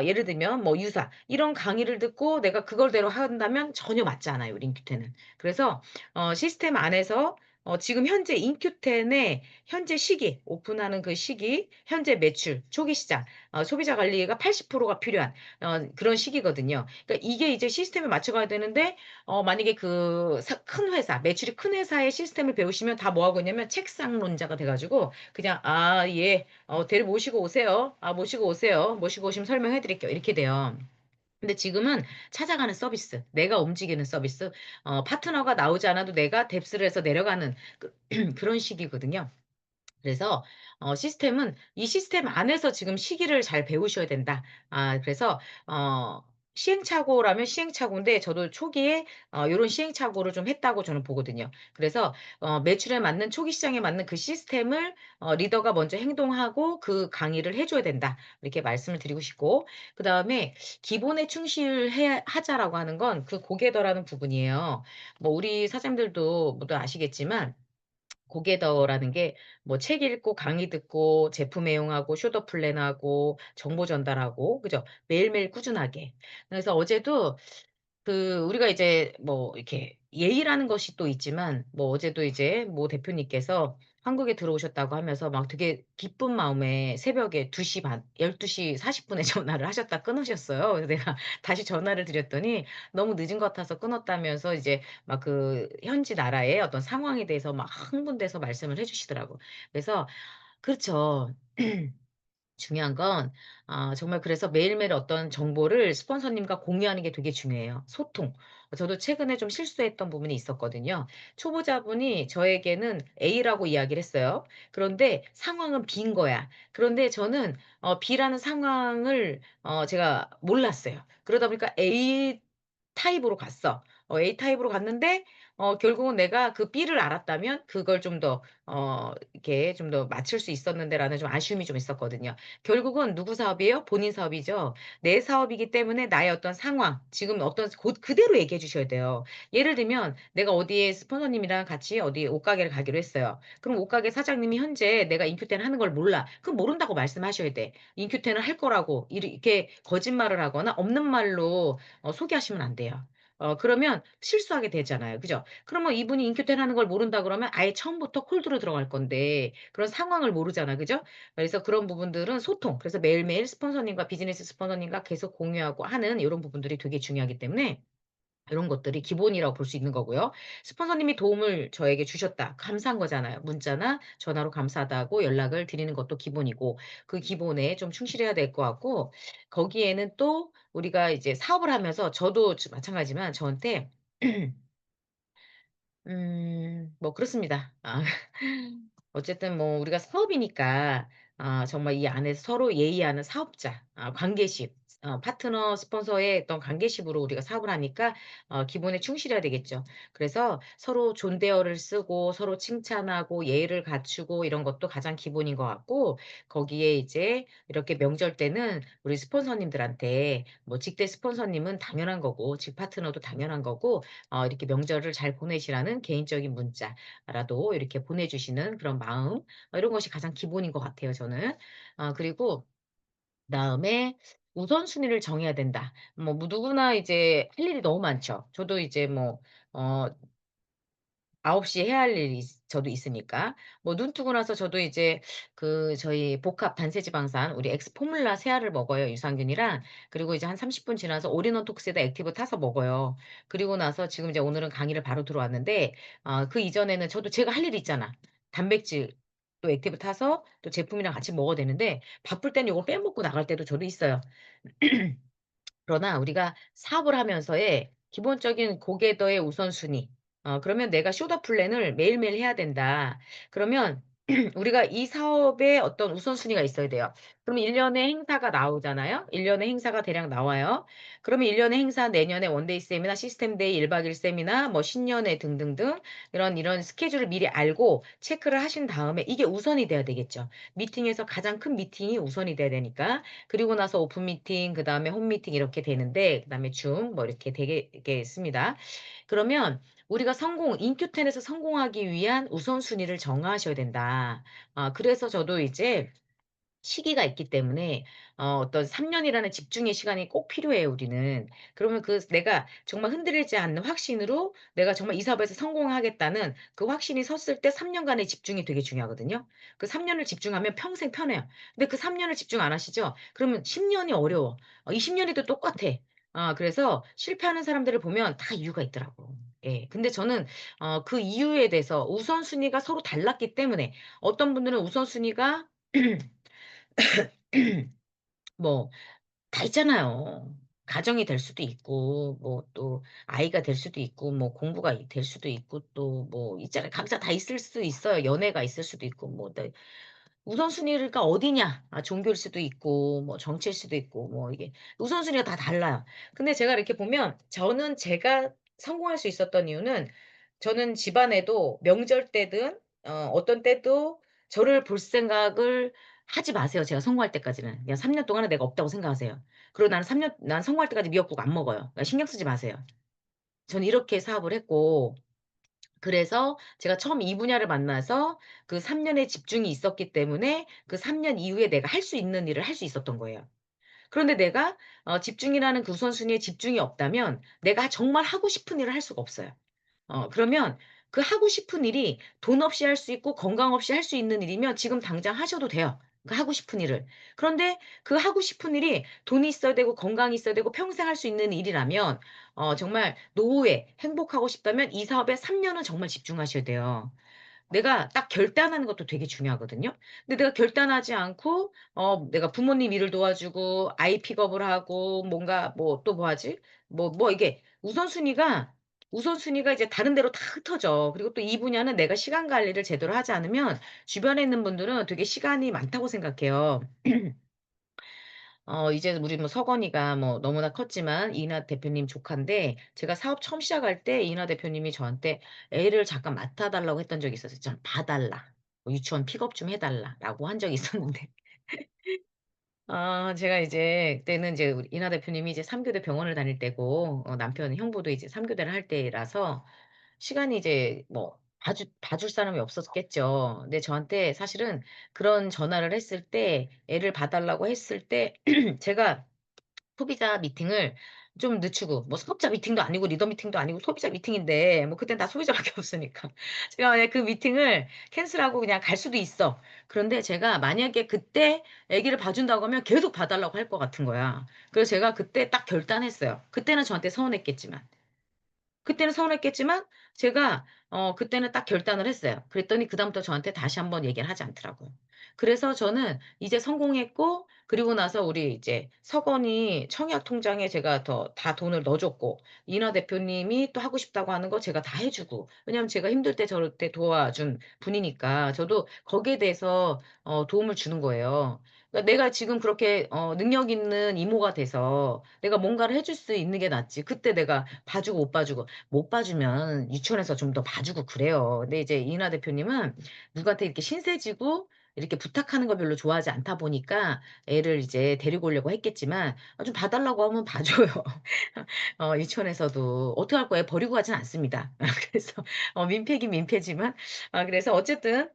예를 들면 뭐 유사 이런 강의를 듣고 내가 그걸대로 한다면 전혀 맞지 않아요, 링큐텐은. 그래서 시스템 안에서 지금 현재 인큐텐의 현재 시기, 오픈하는 그 시기, 현재 매출, 초기 시장, 소비자 관리가 80%가 필요한 그런 시기거든요. 그러니까 이게 이제 시스템에 맞춰가야 되는데 만약에 큰 회사 매출이 큰 회사의 시스템을 배우시면 다 뭐 하고 있냐면 책상론자가 돼 가지고 그냥 "아 예. 데리 모시고 오세요. 아 모시고 오세요. 모시고 오시면 설명해 드릴게요." 이렇게 돼요. 근데 지금은 찾아가는 서비스, 내가 움직이는 서비스, 파트너가 나오지 않아도 내가 뎁스를 해서 내려가는 그런 식이거든요. 그래서 시스템은 이 시스템 안에서 지금 시기를 잘 배우셔야 된다. 그래서 어 시행착오라면 시행착오인데 저도 초기에 요런 시행착오를 좀 했다고 저는 보거든요. 그래서 매출에 맞는 초기 시장에 맞는 그 시스템을 리더가 먼저 행동하고 그 강의를 해 줘야 된다. 이렇게 말씀을 드리고 싶고 그다음에 기본에 충실해야 하자라고 하는 건 그 고개더라는 부분이에요. 뭐 우리 사장님들도 모두 아시겠지만 고게더라는 게 뭐 책 읽고 강의 듣고 제품 애용하고 쇼더 플랜하고 정보 전달하고 그죠? 매일매일 꾸준하게. 그래서 어제도 우리가 이제 뭐 이렇게 예의라는 것이 또 있지만 뭐 어제도 이제 모 대표님께서 한국에 들어오셨다고 하면서 막 되게 기쁜 마음에 새벽에 2시 반 12시 40 분에 전화를 하셨다 끊으셨어요. 그래서 내가 다시 전화를 드렸더니 너무 늦은 것 같아서 끊었다면서 이제 막 현지 나라의 어떤 상황에 대해서 막 흥분돼서 말씀을 해 주시더라고요. 그래서 그렇죠. 중요한 건 정말 그래서 매일매일 어떤 정보를 스폰서님과 공유하는 게 되게 중요해요. 소통. 저도 최근에 좀 실수했던 부분이 있었거든요. 초보자분이 저에게는 A라고 이야기를 했어요. 그런데 상황은 B인 거야. 그런데 저는 B라는 상황을 제가 몰랐어요. 그러다 보니까 A 타입으로 갔어. A 타입으로 갔는데 결국은 내가 그 B를 알았다면 그걸 좀 더 이렇게 좀 더 맞출 수 있었는데라는 좀 아쉬움이 좀 있었거든요. 결국은 누구 사업이에요? 본인 사업이죠. 내 사업이기 때문에 나의 어떤 상황, 지금 어떤 곧 그대로 얘기해 주셔야 돼요. 예를 들면 내가 어디에 스폰서님이랑 같이 어디 옷가게를 가기로 했어요. 그럼 옷가게 사장님이 현재 내가 인큐텐 하는 걸 몰라. 그럼 모른다고 말씀하셔야 돼. 인큐텐을 할 거라고 이렇게 거짓말을 하거나 없는 말로 소개하시면 안 돼요. 그러면 실수하게 되잖아요. 그죠? 그러면 이분이 인큐텐 하는 걸 모른다 그러면 아예 처음부터 콜드로 들어갈 건데 그런 상황을 모르잖아. 그죠? 그래서 그런 부분들은 소통. 그래서 매일매일 스폰서님과 비즈니스 스폰서님과 계속 공유하고 하는 이런 부분들이 되게 중요하기 때문에 이런 것들이 기본이라고 볼 수 있는 거고요. 스폰서님이 도움을 저에게 주셨다. 감사한 거잖아요. 문자나 전화로 감사하다고 연락을 드리는 것도 기본이고 그 기본에 좀 충실해야 될 것 같고 거기에는 또 우리가 이제 사업을 하면서 저도 마찬가지지만 저한테 뭐 그렇습니다. 어쨌든 뭐 우리가 사업이니까 정말 이 안에서 서로 예의하는 사업자, 관계십, 파트너 스폰서의 어떤 관계십으로 우리가 사업을 하니까 기본에 충실해야 되겠죠. 그래서 서로 존대어를 쓰고 서로 칭찬하고 예의를 갖추고 이런 것도 가장 기본인 것 같고 거기에 이제 이렇게 명절 때는 우리 스폰서님들한테 뭐 직대 스폰서님은 당연한 거고 직 파트너도 당연한 거고 이렇게 명절을 잘 보내시라는 개인적인 문자라도 이렇게 보내주시는 그런 마음 이런 것이 가장 기본인 것 같아요 저는. 그리고 그다음에 우선순위를 정해야 된다. 뭐 누구나 이제 할 일이 너무 많죠. 저도 이제 뭐어9시 해야 할 일이 저도 있으니까. 뭐 눈 뜨고 나서 저도 이제 그 저희 복합 단체지방산 우리 엑스포뮬라 새 알을 먹어요, 유산균이랑. 그리고 이제 한 30분 지나서 올인원 톡스에다 액티브 타서 먹어요. 그리고 나서 지금 이제 오늘은 강의를 바로 들어왔는데 그 이전에는 저도 제가 할 일이 있잖아. 단백질 또 액티브 타서 또 제품이랑 같이 먹어야 되는데 바쁠 때는 요걸 빼먹고 나갈 때도 저도 있어요. 그러나 우리가 사업을 하면서의 기본적인 고객더의 우선순위. 그러면 내가 쇼더 플랜을 매일매일 해야 된다. 그러면 우리가 이 사업에 어떤 우선순위가 있어야 돼요. 그러면 1 년에 행사가 나오잖아요. 1 년에 행사가 대략 나와요. 그러면 1 년에 행사 내년에 원데이 세미나, 시스템 데이 1박 2일 세미나, 뭐 신년회 등등등 이런 스케줄을 미리 알고 체크를 하신 다음에 이게 우선이 돼야 되겠죠. 미팅에서 가장 큰 미팅이 우선이 돼야 되니까. 그리고 나서 오픈 미팅, 그다음에 홈 미팅 이렇게 되는데 그다음에 줌 뭐 이렇게 되겠습니다. 그러면 우리가 인큐텐에서 성공하기 위한 우선순위를 정하셔야 된다. 그래서 저도 이제 시기가 있기 때문에 어떤 3 년이라는 집중의 시간이 꼭 필요해요 우리는. 그러면 내가 정말 흔들리지 않는 확신으로 내가 정말 이 사업에서 성공하겠다는 그 확신이 섰을 때 3 년간의 집중이 되게 중요하거든요. 그 3 년을 집중하면 평생 편해요. 근데 그 3 년을 집중 안 하시죠? 그러면 10 년이 어려워. 20 년이도 똑같아. 그래서 실패하는 사람들을 보면 다 이유가 있더라고. 예. 근데 저는 그 이유에 대해서 우선순위가 서로 달랐기 때문에 어떤 분들은 우선순위가 뭐 다 있잖아요. 가정이 될 수도 있고 뭐 또 아이가 될 수도 있고 뭐 공부가 될 수도 있고 또 뭐 있잖아요. 각자 다 있을 수 있어요. 연애가 있을 수도 있고 뭐 네. 우선순위가 어디냐? 종교일 수도 있고 뭐 정치일 수도 있고 뭐 이게 우선순위가 다 달라요. 근데 제가 이렇게 보면 저는 제가 성공할 수 있었던 이유는 저는 집안에도 명절 때든 어떤 때도 저를 볼 생각을 하지 마세요, 제가 성공할 때까지는. 그냥 3년 동안은 내가 없다고 생각하세요. 그리고 난 성공할 때까지 미역국 안 먹어요. 그러니까 신경 쓰지 마세요. 저는 이렇게 사업을 했고 그래서 제가 처음 이 분야를 만나서 그 3 년의 집중이 있었기 때문에 그 3년 이후에 내가 할 수 있는 일을 할 수 있었던 거예요. 그런데 내가 집중이라는 그 우선순위에 집중이 없다면 내가 정말 하고 싶은 일을 할 수가 없어요. 그러면 그 하고 싶은 일이 돈 없이 할 수 있고 건강 없이 할 수 있는 일이면 지금 당장 하셔도 돼요, 그 하고 싶은 일을. 그런데 그 하고 싶은 일이 돈이 있어야 되고 건강이 있어야 되고 평생 할 수 있는 일이라면 정말 노후에 행복하고 싶다면 이 사업에 3 년은 정말 집중하셔야 돼요. 내가 딱 결단하는 것도 되게 중요하거든요. 근데 내가 결단하지 않고 내가 부모님 일을 도와주고 아이 픽업을 하고 뭔가 뭐 또 뭐 하지? 이게 우선순위가 이제 다른 데로 다 흩어져. 그리고 또 이 분야는 내가 시간 관리를 제대로 하지 않으면 주변에 있는 분들은 되게 시간이 많다고 생각해요. 이제 우리 뭐 서건이가 뭐 너무나 컸지만 이인하 대표님 조카인데 제가 사업 처음 시작할 때 이인하 대표님이 저한테 애를 잠깐 맡아 달라고 했던 적이 있었어요. 좀 봐 달라. 뭐 "유치원 픽업 좀 해 달라."라고 한 적이 있었는데 제가 이제 그때는 이제 우리 이인하 대표님이 이제 3 교대 병원을 다닐 때고 남편 형부도 이제 3 교대를 할 때라서 시간이 이제 뭐 봐줄 사람이 없었겠죠. 근데 저한테 사실은 그런 전화를 했을 때 애를 봐 달라고 했을 때 제가 소비자 미팅을 좀 늦추고 뭐 사업자 미팅도 아니고 리더 미팅도 아니고 소비자 미팅인데 뭐 그땐 다 소비자밖에 없으니까. 제가 만약에 그 미팅을 캔슬하고 그냥 갈 수도 있어. 그런데 제가 만약에 그때 아기를 봐 준다고 하면 계속 봐 달라고 할 것 같은 거야. 그래서 제가 그때 딱 결단했어요. 그때는 저한테 서운했겠지만. 그때는 서운했겠지만 제가 그때는 딱 결단을 했어요. 그랬더니 그다음부터 저한테 다시 한번 얘기를 하지 않더라고요. 그래서 저는 이제 성공했고 그리고 나서 우리 이제 석원이 청약 통장에 제가 다 돈을 넣어 줬고 이인하 대표님이 또 하고 싶다고 하는 거 제가 다 해 주고 왜냐하면 제가 힘들 때 저럴 때 도와준 분이니까 저도 거기에 대해서 도움을 주는 거예요. 그러니까 내가 지금 그렇게 능력 있는 이모가 돼서 내가 뭔가를 해줄 수 있는 게 낫지. 그때 내가 봐 주고 못 봐 주고 못 봐주면 유치원에서 좀 더 봐주고 그래요. 근데 이제 이은하 대표님은 누구한테 이렇게 신세 지고 이렇게 부탁하는 걸 별로 좋아하지 않다 보니까 애를 이제 데리고 오려고 했겠지만 좀 봐 달라고 하면 봐 줘요. 유치원에서도. 어떡할 거예요? 버리고 가진 않습니다. 그래서 민폐긴 민폐지만 그래서 어쨌든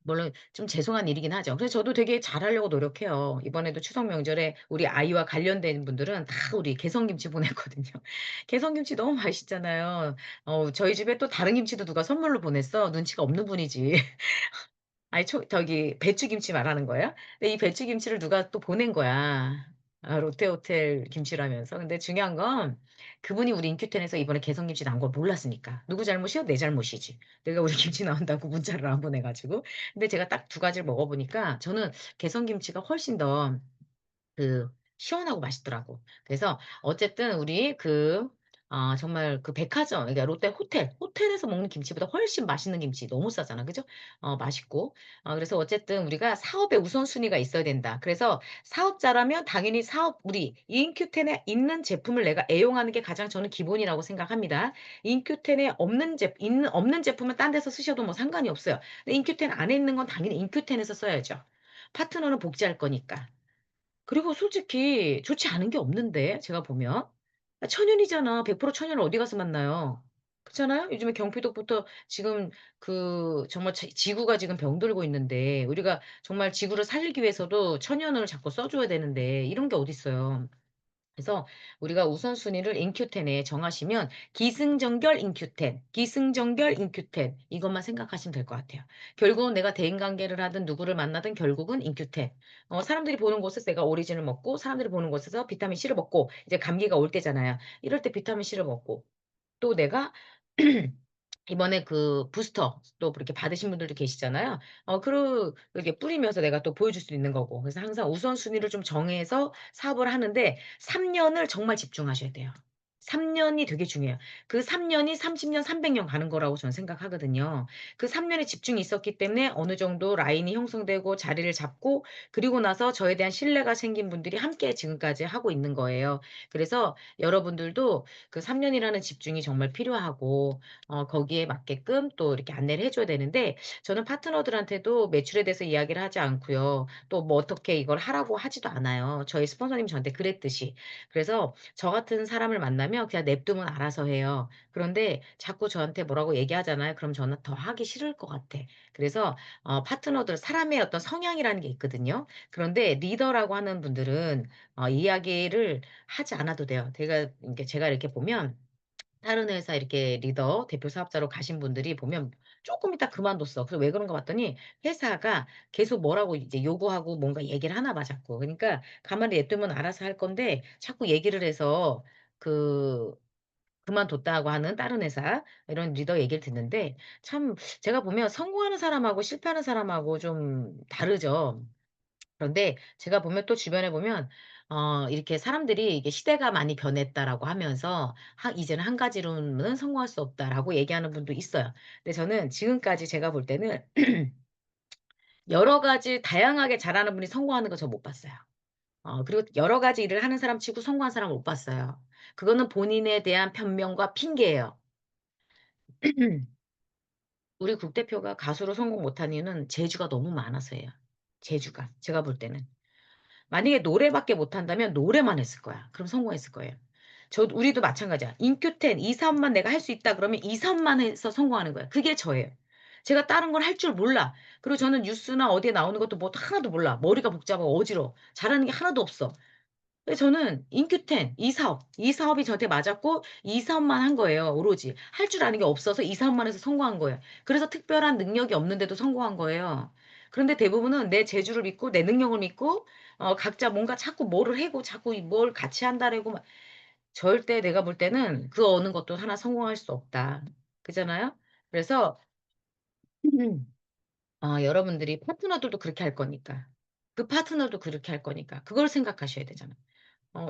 물론 좀 죄송한 일이긴 하죠. 그래서 저도 되게 잘하려고 노력해요. 이번에도 추석 명절에 우리 아이와 관련된 분들은 다 우리 개성김치 보냈거든요. 개성김치 너무 맛있잖아요. 저희 집에 또 다른 김치도 누가 선물로 보냈어. 눈치가 없는 분이지. 아니 저기 배추김치 말하는 거예요? 근데 이 배추김치를 누가 또 보낸 거야. 롯데호텔 김치라면서. 근데 중요한 건 그분이 우리 인큐텐에서 이번에 개성김치 나온 걸 몰랐으니까. 누구 잘못이요? 내 잘못이지. 내가 우리 김치 나온다고 문자를 안 보내 가지고. 근데 제가 딱 두 가지를 먹어 보니까 저는 개성김치가 훨씬 더 그 시원하고 맛있더라고. 그래서 어쨌든 우리 정말 그 백화점 그러니까 롯데 호텔에서 먹는 김치보다 훨씬 맛있는 김치 너무 싸잖아. 그죠? 맛있고. 그래서 어쨌든 우리가 사업의 우선순위가 있어야 된다. 그래서 사업자라면 당연히 우리 인큐텐에 있는 제품을 내가 애용하는 게 가장 저는 기본이라고 생각합니다. 인큐텐에 없는 제품은 딴 데서 쓰셔도 뭐 상관이 없어요. 근데 인큐텐 안에 있는 건 당연히 인큐텐에서 써야죠. 파트너는 복제할 거니까. 그리고 솔직히 좋지 않은 게 없는데 제가 보면. 천연이잖아. 100% 천연을 어디 가서 만나요. 그렇잖아요? 요즘에 경피독부터 지금 정말 지구가 지금 병들고 있는데 우리가 정말 지구를 살리기 위해서도 천연을 자꾸 써 줘야 되는데 이런 게 어딨어요. 그래서 우리가 우선순위를 인큐텐에 정하시면 기승전결 인큐텐, 기승전결 인큐텐 이것만 생각하시면 될 것 같아요. 결국은 내가 대인관계를 하든 누구를 만나든 결국은 인큐텐. 사람들이 보는 곳에서 내가 오리진을 먹고 사람들이 보는 곳에서 비타민 C를 먹고 이제 감기가 올 때잖아요. 이럴 때 비타민 C를 먹고 또 내가 이번에 그 부스터 또 그렇게 받으신 분들도 계시잖아요. 이렇게 뿌리면서 내가 또 보여줄 수 있는 거고. 그래서 항상 우선순위를 좀 정해서 사업을 하는데 3 년을 정말 집중하셔야 돼요. 3 년이 되게 중요해요. 그 3 년이 30 년, 300년 가는 거라고 저는 생각하거든요. 그 3 년의 집중이 있었기 때문에 어느 정도 라인이 형성되고 자리를 잡고 그리고 나서 저에 대한 신뢰가 생긴 분들이 함께 지금까지 하고 있는 거예요. 그래서 여러분들도 그 3 년이라는 집중이 정말 필요하고 거기에 맞게끔 또 이렇게 안내를 해 줘야 되는데 저는 파트너들한테도 매출에 대해서 이야기를 하지 않고요. 또 뭐 어떻게 이걸 하라고 하지도 않아요. 저희 스폰서님이 저한테 그랬듯이. 그래서 저 같은 사람을 만나면 그냥 냅두면 알아서 해요. 그런데 자꾸 저한테 뭐라고 얘기하잖아요. 그럼 저는 더 하기 싫을 것 같아. 그래서 파트너들 사람의 어떤 성향이라는 게 있거든요. 그런데 리더라고 하는 분들은 이야기를 하지 않아도 돼요. 제가 이렇게 보면 다른 회사 이렇게 리더, 대표 사업자로 가신 분들이 보면 쪼끔 있다 그만뒀어. 그래서 왜 그런가 봤더니 회사가 계속 뭐라고 이제 요구하고 뭔가 얘기를 하나 봐 자꾸. 그러니까 가만히 냅두면 알아서 할 건데 자꾸 얘기를 해서 그 그만뒀다고 하는 다른 회사 이런 리더 얘기를 듣는데 참 제가 보면 성공하는 사람하고 실패하는 사람하고 좀 다르죠. 그런데 제가 보면 또 주변에 보면 이렇게 사람들이 이게 "시대가 많이 변했다."라고 하면서 "이제는 한 가지로는 성공할 수 없다."라고 얘기하는 분도 있어요. 근데 저는 지금까지 제가 볼 때는 여러 가지 다양하게 잘하는 분이 성공하는 거 저 못 봤어요. 그리고 여러 가지 일을 하는 사람 치고 성공한 사람을 못 봤어요. 그거는 본인에 대한 변명과 핑계예요. 우리 국대표가 가수로 성공 못한 이유는 재주가 너무 많아서예요. 재주가. 제가 볼 때는. 만약에 노래밖에 못한다면 노래만 했을 거야. 그럼 성공했을 거예요. 우리도 마찬가지야. 인큐텐 이 사업만 내가 할 수 있다 그러면 이 사업만 해서 성공하는 거예요. 그게 저예요. 제가 다른 걸 할 줄 몰라. 그리고 저는 뉴스나 어디에 나오는 것도 뭐 하나도 몰라. 머리가 복잡하고 어지러워. 잘하는 게 하나도 없어. 근데 저는 인큐텐 이 사업이 저한테 맞았고 이 사업만 한 거예요. 오로지. 할 줄 아는 게 없어서 이 사업만 해서 성공한 거예요. 그래서 특별한 능력이 없는데도 성공한 거예요. 그런데 대부분은 내 재주를 믿고 내 능력을 믿고 각자 뭔가 자꾸 뭐를 해고 자꾸 뭘 같이 한다라고 막 절대 내가 볼 때는 그 어느 것도 하나 성공할 수 없다. 그잖아요? 그래서 여러분들이 파트너들도 그렇게 할 거니까. 그 파트너도 그렇게 할 거니까. 그걸 생각하셔야 되잖아요.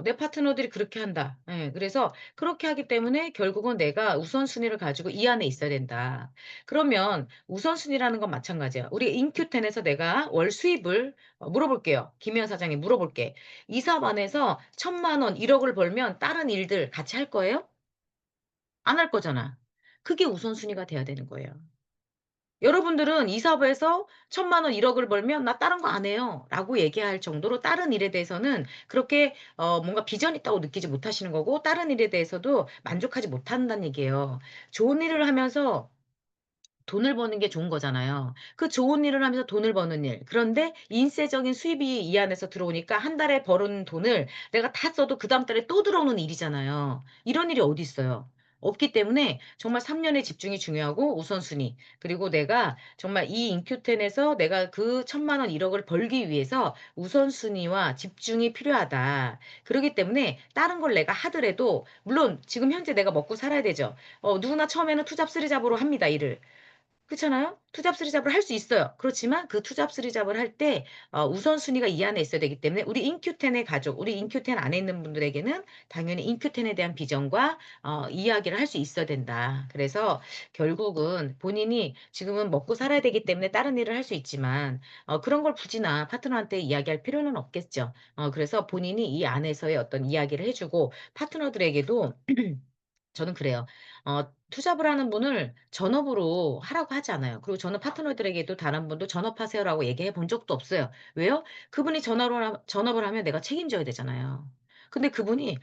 내 파트너들이 그렇게 한다. 예. 그래서 그렇게 하기 때문에 결국은 내가 우선순위를 가지고 이 안에 있어야 된다. 그러면 우선순위라는 건 마찬가지야. 우리 인큐텐에서 내가 월 수입을 물어볼게요. 김희연 사장이 물어볼게. 이 사업 안에서 1,000,000원, 1억을 벌면 다른 일들 같이 할 거예요? 안 할 거잖아. 그게 우선순위가 돼야 되는 거예요. 여러분들은 이 사업에서 1,000,000원 1억을 벌면 "나 다른 거 안 해요."라고 얘기할 정도로 다른 일에 대해서는 그렇게 뭔가 비전이 있다고 느끼지 못하시는 거고 다른 일에 대해서도 만족하지 못한다는 얘기예요. 좋은 일을 하면서 돈을 버는 게 좋은 거잖아요. 그 좋은 일을 하면서 돈을 버는 일. 그런데 인세적인 수입이 이 안에서 들어오니까 한 달에 벌은 돈을 내가 다 써도 그다음 달에 또 들어오는 일이잖아요. 이런 일이 어디 있어요. 없기 때문에 정말 3 년의 집중이 중요하고 우선순위. 그리고 내가 정말 이 인큐텐에서 내가 그 1,000,000원 1억을 벌기 위해서 우선순위와 집중이 필요하다. 그러기 때문에 다른 걸 내가 하더라도 물론 지금 현재 내가 먹고 살아야 되죠. 누구나 처음에는 투잡 쓰리잡으로 합니다, 일을. 그렇잖아요. 투잡 쓰리잡을 할 수 있어요. 그렇지만 그 투잡 쓰리잡을 할 때 우선순위가 이 안에 있어야 되기 때문에 우리 인큐텐의 가족, 우리 인큐텐 안에 있는 분들에게는 당연히 인큐텐에 대한 비전과 이야기를 할 수 있어야 된다. 그래서 결국은 본인이 지금은 먹고 살아야 되기 때문에 다른 일을 할 수 있지만 그런 걸 굳이나 파트너한테 이야기할 필요는 없겠죠. 그래서 본인이 이 안에서의 어떤 이야기를 해 주고 파트너들에게도 저는 그래요. 투잡을 하는 분을 전업으로 하라고 하지 않아요. 그리고 저는 파트너들에게도 다른 분도 "전업하세요."라고 얘기해 본 적도 없어요. 왜요? 그분이 전업을 하면 내가 책임져야 되잖아요. 근데 그분이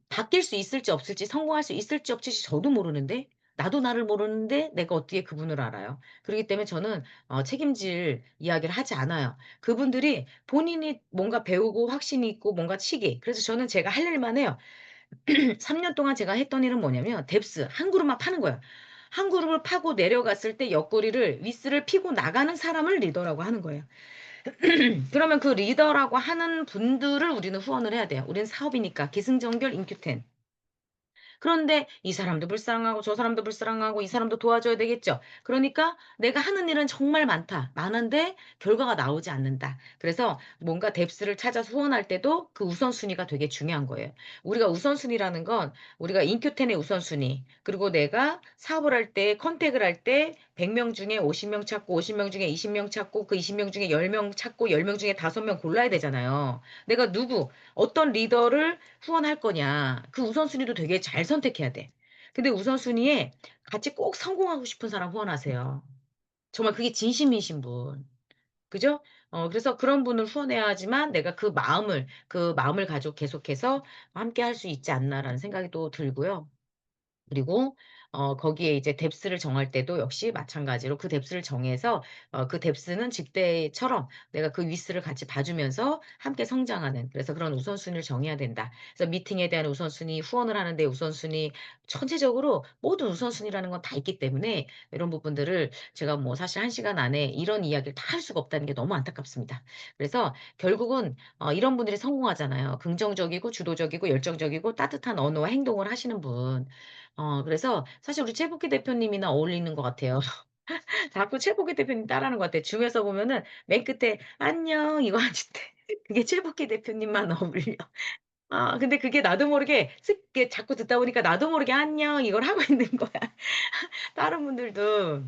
바뀔 수 있을지 없을지 성공할 수 있을지 없을지 저도 모르는데 나도 나를 모르는데 내가 어떻게 그분을 알아요. 그러기 때문에 저는 책임질 이야기를 하지 않아요. 그분들이 본인이 뭔가 배우고 확신이 있고 뭔가 치기 그래서 저는 제가 할 일만 해요. 3년 동안 제가 했던 일은 뭐냐면 뎁스 한 그룹만 파는 거예요. 한 그룹을 파고 내려갔을 때 옆구리를 윗슬을 피고 나가는 사람을 리더라고 하는 거예요. 그러면 그 리더라고 하는 분들을 우리는 후원을 해야 돼요. 우리는 사업이니까 기승전결 인큐텐. 그런데 이 사람도 불쌍하고 저 사람도 불쌍하고 이 사람도 도와줘야 되겠죠. 그러니까 내가 하는 일은 정말 많다. 많은데 결과가 나오지 않는다. 그래서 뭔가 뎁스를 찾아서 후원할 때도 그 우선순위가 되게 중요한 거예요. 우리가 우선순위라는 건 우리가 인큐텐의 우선순위 그리고 내가 사업을 할 때 컨택을 할 때 100명 중에 50명 찾고 50명 중에 20명 찾고 그 20명 중에 10명 찾고 10명 중에 5명 골라야 되잖아요. 내가 누구 어떤 리더를 후원할 거냐. 그 우선순위도 되게 잘 선택해야 돼. 근데 우선순위에 같이 꼭 성공하고 싶은 사람 후원하세요. 정말 그게 진심이신 분. 그죠? 그래서 그런 분을 후원해야 하지만 내가 그 마음을 가지고 계속해서 함께 할 수 있지 않나라는 생각이 또 들고요. 그리고 거기에 이제 뎁스를 정할 때도 역시 마찬가지로 그 뎁스를 정해서 그 뎁스는 집대처럼 내가 그 위스를 같이 봐 주면서 함께 성장하는 그래서 그런 우선순위를 정해야 된다. 그래서 미팅에 대한 우선순위, 후원을 하는 데 우선순위 전체적으로 모든 우선순위라는 건 다 있기 때문에 이런 부분들을 제가 뭐 사실 1 시간 안에 이런 이야기를 다 할 수가 없다는 게 너무 안타깝습니다. 그래서 결국은 이런 분들이 성공하잖아요. 긍정적이고 주도적이고 열정적이고 따뜻한 언어와 행동을 하시는 분. 그래서 사실 우리 최복희 대표님이나 어울리는 것 같아요. 자꾸 최복희 대표님 따라하는 것 같아요. 중에서 보면은 맨 끝에 "안녕." 이거 하실 때 그게 최복희 대표님만 어울려. 근데 그게 나도 모르게 이게 자꾸 듣다 보니까 나도 모르게 "안녕." 이걸 하고 있는 거야. 다른 분들도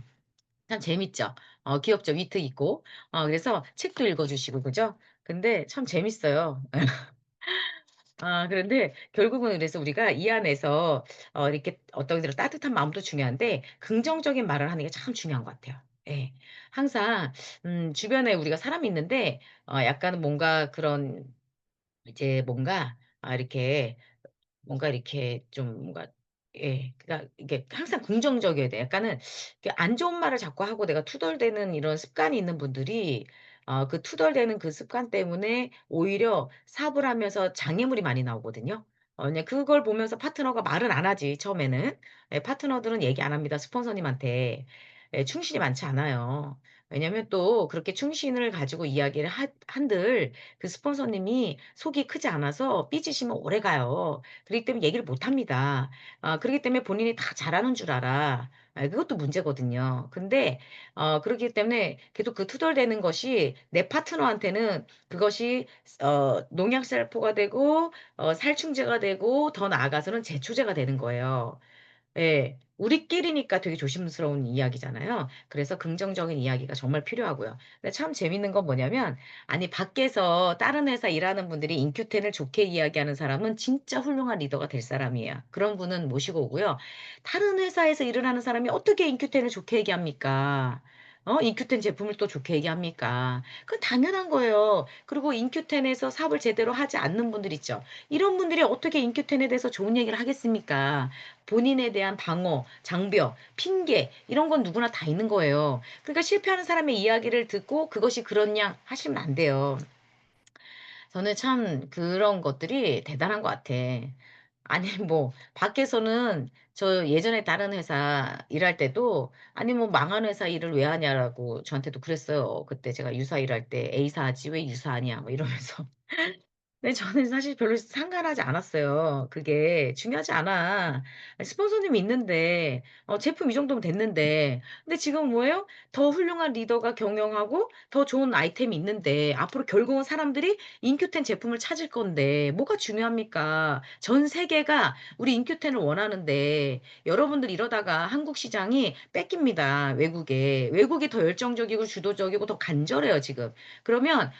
참 재밌죠. 귀엽죠. 위트 있고. 그래서 책도 읽어 주시고 그죠? 근데 참 재밌어요. 그런데 결국은 그래서 우리가 이 안에서 이렇게 어떤 대로 따뜻한 마음도 중요한데 긍정적인 말을 하는 게 참 중요한 것 같아요. 예. 항상 주변에 우리가 사람이 있는데 약간은 뭔가 그런 이제 뭔가 이렇게 뭔가 이렇게 좀 뭔가 그러니까 이게 항상 긍정적이어야 돼. 약간은 이렇게 안 좋은 말을 자꾸 하고 내가 투덜대는 이런 습관이 있는 분들이 그 투덜대는 그 습관 때문에 오히려 사업을 하면서 장애물이 많이 나오거든요. 그냥 그걸 보면서 파트너가 말은 안 하지 처음에는. 파트너들은 얘기 안 합니다, 스폰서님한테. 충실이 많지 않아요. 왜냐면 또 그렇게 충신을 가지고 이야기를 한들 그 스폰서님이 속이 크지 않아서 삐지시면 오래가요. 그렇기 때문에 얘기를 못 합니다. 그러기 때문에 본인이 다 잘하는 줄 알아. 그것도 문제거든요. 근데 그렇기 때문에 계속 그 투덜대는 것이 내 파트너한테는 그것이 농약살포가 되고 살충제가 되고 더 나아가서는 제초제가 되는 거예요. 예. 우리끼리니까 되게 조심스러운 이야기잖아요. 그래서 긍정적인 이야기가 정말 필요하고요. 근데 참 재밌는 건 뭐냐면 아니 밖에서 다른 회사 일하는 분들이 인큐텐을 좋게 이야기하는 사람은 진짜 훌륭한 리더가 될 사람이에요. 그런 분은 모시고 오고요. 다른 회사에서 일을 하는 사람이 어떻게 인큐텐을 좋게 얘기합니까? 인큐텐 제품을 또 좋게 얘기합니까? 그건 당연한 거예요. 그리고 인큐텐에서 사업을 제대로 하지 않는 분들 있죠. 이런 분들이 어떻게 인큐텐에 대해서 좋은 얘기를 하겠습니까? 본인에 대한 방어, 장벽, 핑계 이런 건 누구나 다 있는 거예요. 그러니까 실패하는 사람의 이야기를 듣고 그것이 그렇냐 하시면 안 돼요. 저는 참 그런 것들이 대단한 것 같아. 아니 뭐 밖에서는 저 예전에 다른 회사 일할 때도 "아니 뭐 망한 회사 일을 왜 하냐."라고 저한테도 그랬어요. 그때 제가 유사 일할 때 "A사 하지 왜 유사하냐." 뭐 이러면서. 네 저는 사실 별로 상관하지 않았어요. 그게 중요하지 않아. 스폰서님이 있는데 제품 이 정도면 됐는데. 근데 지금 뭐예요? 더 훌륭한 리더가 경영하고 더 좋은 아이템이 있는데 앞으로 결국은 사람들이 인큐텐 제품을 찾을 건데 뭐가 중요합니까? 전 세계가 우리 인큐텐을 원하는데 여러분들 이러다가 한국 시장이 뺏깁니다, 외국에. 외국이 더 열정적이고 주도적이고 더 간절해요, 지금. 그러면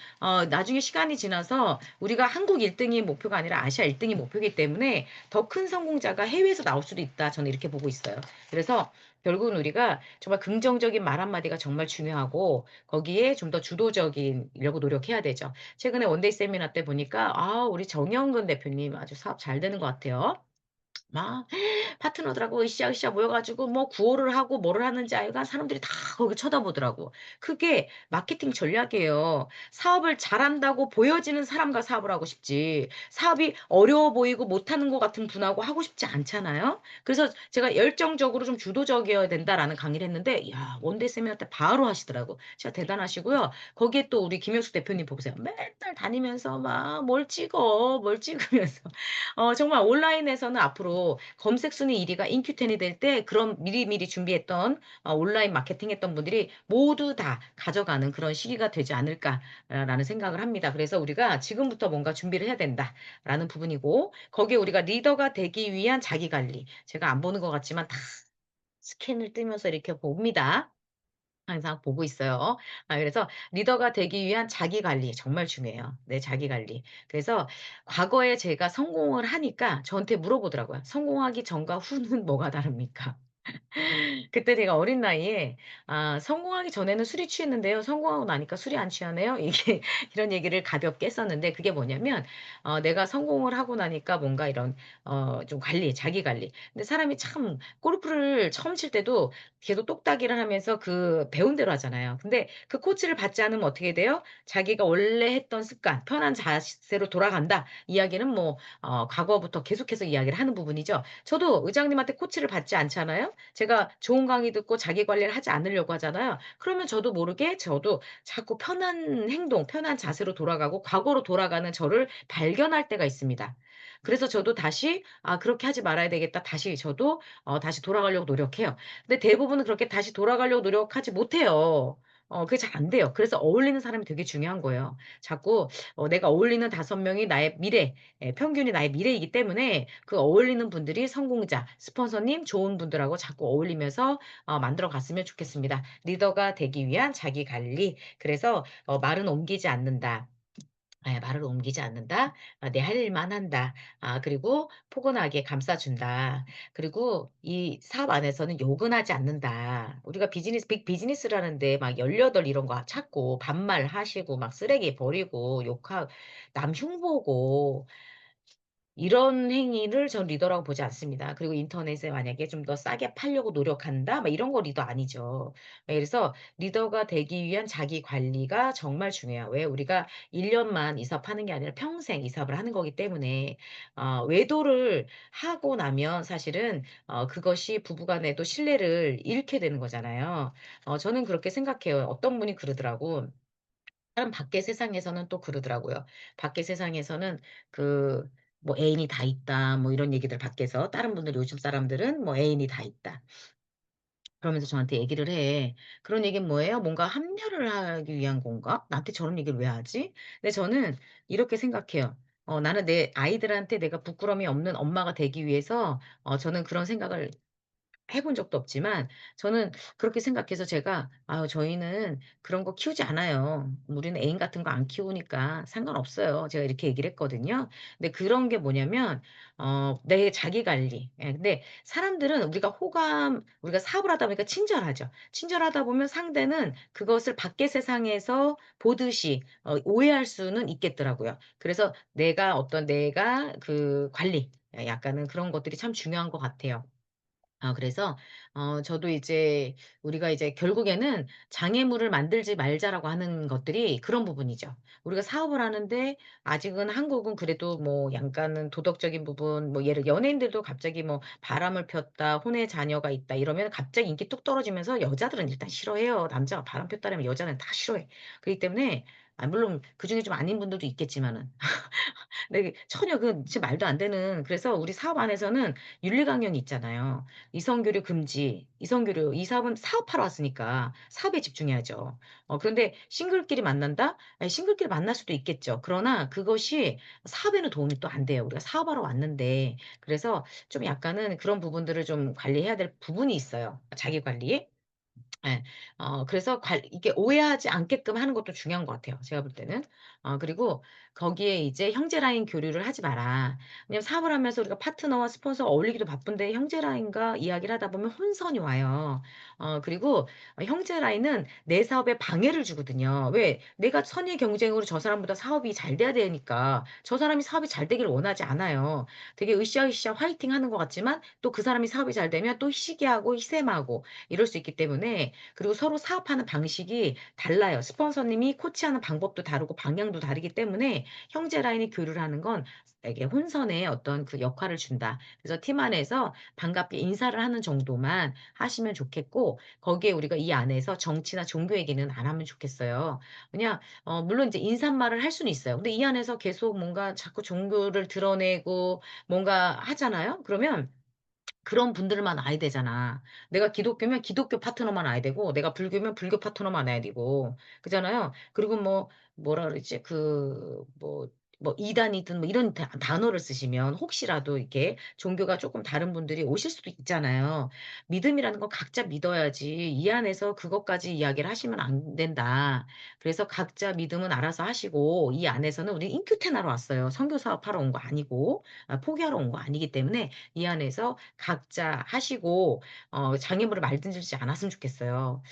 나중에 시간이 지나서 우리가 한국 1 등이 목표가 아니라 아시아 1 등이 목표이기 때문에 더 큰 성공자가 해외에서 나올 수도 있다. 저는 이렇게 보고 있어요. 그래서 결국은 우리가 정말 긍정적인 말 한마디가 정말 중요하고 거기에 좀 더 주도적이려고 노력해야 되죠. 최근에 원데이 세미나 때 보니까 우리 정영근 대표님 아주 사업 잘 되는 것 같아요. 막 파트너들하고 으쌰으쌰 모여 가지고 뭐 구호를 하고 뭐를 하는지 하여간 사람들이 다 거기 쳐다보더라고. 그게 마케팅 전략이에요. 사업을 잘한다고 보여지는 사람과 사업을 하고 싶지 사업이 어려워 보이고 못하는 것 같은 분하고 하고 싶지 않잖아요. 그래서 제가 열정적으로 좀 주도적이어야 된다라는 강의를 했는데 야 원데이 세미나 때 바로 하시더라고. 진짜 대단하시고요. 거기에 또 우리 김영숙 대표님 보세요. 맨날 다니면서 막 뭘 찍어, 뭘 찍으면서 정말 온라인에서는 앞으로 검색 순위 1 위가 인큐텐이 될 때 그런 미리미리 준비했던 온라인 마케팅했던 분들이 모두 다 가져가는 그런 시기가 되지 않을까라는 생각을 합니다. 그래서 우리가 '지금부터 뭔가 준비를 해야 된다.'라는 부분이고 거기에 우리가 리더가 되기 위한 자기 관리 제가 안 보는 것 같지만 다 스캔을 뜨면서 이렇게 봅니다. 항상 보고 있어요. 그래서 리더가 되기 위한 자기 관리 정말 중요해요. 내 자기 관리. 그래서 과거에 제가 성공을 하니까 저한테 물어보더라고요. "성공하기 전과 후는 뭐가 다릅니까?" 그때 제가 어린 나이에 성공하기 전에는 술이 취했는데요. 성공하고 나니까 술이 안 취하네요. 이게 이런 얘기를 가볍게 했었는데 그게 뭐냐면 내가 성공을 하고 나니까 뭔가 이런 좀 관리, 자기 관리. 근데 사람이 참 골프를 처음 칠 때도 계속 똑딱이를 하면서 그 배운 대로 하잖아요. 근데 그 코치를 받지 않으면 어떻게 돼요? 자기가 원래 했던 습관, 편한 자세로 돌아간다. 이야기는 뭐 과거부터 계속해서 이야기를 하는 부분이죠. 저도 의장님한테 코치를 받지 않잖아요. 제가 좋은 강의 듣고 자기 관리를 하지 않으려고 하잖아요. 그러면 저도 모르게 저도 자꾸 편한 행동, 편한 자세로 돌아가고 과거로 돌아가는 저를 발견할 때가 있습니다. 그래서 저도 다시 '아 그렇게 하지 말아야 되겠다.' 다시 저도 다시 돌아가려고 노력해요. 근데 대부분은 그렇게 다시 돌아가려고 노력하지 못해요. 그게 잘 안 돼요. 그래서 어울리는 사람이 되게 중요한 거예요. 자꾸 내가 어울리는 5 명이 나의 미래 평균이 나의 미래이기 때문에 그 어울리는 분들이 성공자, 스폰서님 좋은 분들하고 자꾸 어울리면서 만들어 갔으면 좋겠습니다. 리더가 되기 위한 자기 관리. 그래서 말은 옮기지 않는다. 말을 옮기지 않는다. 내 할 일만 한다. 그리고 포근하게 감싸 준다. 그리고 이 사업 안에서는 욕은 하지 않는다. 우리가 비즈니스 빅 비즈니스라는데 막 18 이런 거 찾고 반말하시고 막 쓰레기 버리고 욕하 남 흉보고 이런 행위를 전 리더라고 보지 않습니다. 그리고 인터넷에 만약에 좀 더 싸게 팔려고 노력한다? 막 이런 거 리더 아니죠. 그래서 리더가 되기 위한 자기 관리가 정말 중요해요. 왜 우리가 1 년만 이 사업하는 게 아니라 평생 이 사업을 하는 거기 때문에 외도를 하고 나면 사실은 그것이 부부 간에도 신뢰를 잃게 되는 거잖아요. 저는 그렇게 생각해요. 어떤 분이 그러더라고. 다른 밖의 세상에서는 또 그러더라고요. 밖의 세상에서는 그 뭐 "애인이 다 있다." 뭐 이런 얘기들 밖에서 다른 분들 요즘 사람들은 뭐 "애인이 다 있다." 그러면서 저한테 얘기를 해. 그런 얘기는 뭐예요? 뭔가 합리화를 하기 위한 건가? 나한테 저런 얘기를 왜 하지? 근데 저는 이렇게 생각해요. 나는 내 아이들한테 내가 부끄러움이 없는 엄마가 되기 위해서 저는 그런 생각을 해본 적도 없지만 저는 그렇게 생각해서 제가 "아유 저희는 그런 거 키우지 않아요. 우리는 애인 같은 거 안 키우니까 상관없어요." 제가 이렇게 얘기를 했거든요. 근데 그런 게 뭐냐면 내 자기 관리. 근데 사람들은 우리가 사업을 하다 보니까 친절하죠. 친절하다 보면 상대는 그것을 밖의 세상에서 보듯이 오해할 수는 있겠더라고요. 그래서 내가 그 관리 약간은 그런 것들이 참 중요한 것 같아요. 그래서 저도 이제 우리가 이제 결국에는 장애물을 만들지 말자라고 하는 것들이 그런 부분이죠. 우리가 사업을 하는데 아직은 한국은 그래도 뭐 약간은 도덕적인 부분 뭐 예를 연예인들도 갑자기 뭐 바람을 폈다, 혼의 자녀가 있다 이러면 갑자기 인기 뚝 떨어지면서 여자들은 일단 싫어해요. 남자가 바람 폈다라면 여자는 다 싫어해. 그렇기 때문에 물론 그중에 좀 아닌 분들도 있겠지만은 네. 전혀 진짜 말도 안 되는 그래서 우리 사업 안에서는 윤리 강령이 있잖아요. 이성교류 금지, 이성교류 이 사업은 사업하러 왔으니까 사업에 집중해야죠. 그런데 싱글끼리 만난다? 싱글끼리 만날 수도 있겠죠. 그러나 그것이 사업에는 도움이 또 안 돼요. 우리가 사업하러 왔는데. 그래서 좀 약간은 그런 부분들을 좀 관리해야 될 부분이 있어요, 자기 관리. 예. 그래서 이게 오해하지 않게끔 하는 것도 중요한 것 같아요, 제가 볼 때는. 그리고 거기에 이제 "형제 라인 교류를 하지 마라." 왜냐면 사업을 하면서 우리가 파트너와 스폰서가 어울리기도 바쁜데 형제 라인과 이야기를 하다 보면 혼선이 와요. 그리고 형제 라인은 내 사업에 방해를 주거든요. 왜? 내가 선의 경쟁으로 저 사람보다 사업이 잘 돼야 되니까 저 사람이 사업이 잘 되기를 원하지 않아요. 되게 으쌰으쌰 화이팅하는 것 같지만 또 그 사람이 사업이 잘 되면 또 시기하고 희생하고 이럴 수 있기 때문에 그리고 서로 사업하는 방식이 달라요. 스폰서님이 코치하는 방법도 다르고 방향도 다르기 때문에 형제 라인이 교류를 하는 건 이게 혼선의 어떤 그 역할을 준다. 그래서 팀 안에서 반갑게 인사를 하는 정도만 하시면 좋겠고 거기에 우리가 이 안에서 정치나 종교 얘기는 안 하면 좋겠어요. 그냥 물론 이제 인사말을 할 수는 있어요. 근데 이 안에서 계속 뭔가 자꾸 종교를 드러내고 뭔가 하잖아요. 그러면 그런 분들만 와야 되잖아. 내가 기독교면 기독교 파트너만 와야 되고 내가 불교면 불교 파트너만 와야 되고 그잖아요. 그리고 뭐라 그러지? 이단이든 뭐 이런 단어를 쓰시면 혹시라도 이렇게 종교가 쪼끔 다른 분들이 오실 수도 있잖아요. 믿음이라는 건 각자 믿어야지 이 안에서 그것까지 이야기를 하시면 안 된다. 그래서 각자 믿음은 알아서 하시고 이 안에서는 우리 인큐텐 하러 왔어요. 선교 사업하러 온 거 아니고 포기하러 온 거 아니기 때문에 이 안에서 각자 하시고 장애물을 말든지 않았으면 좋겠어요.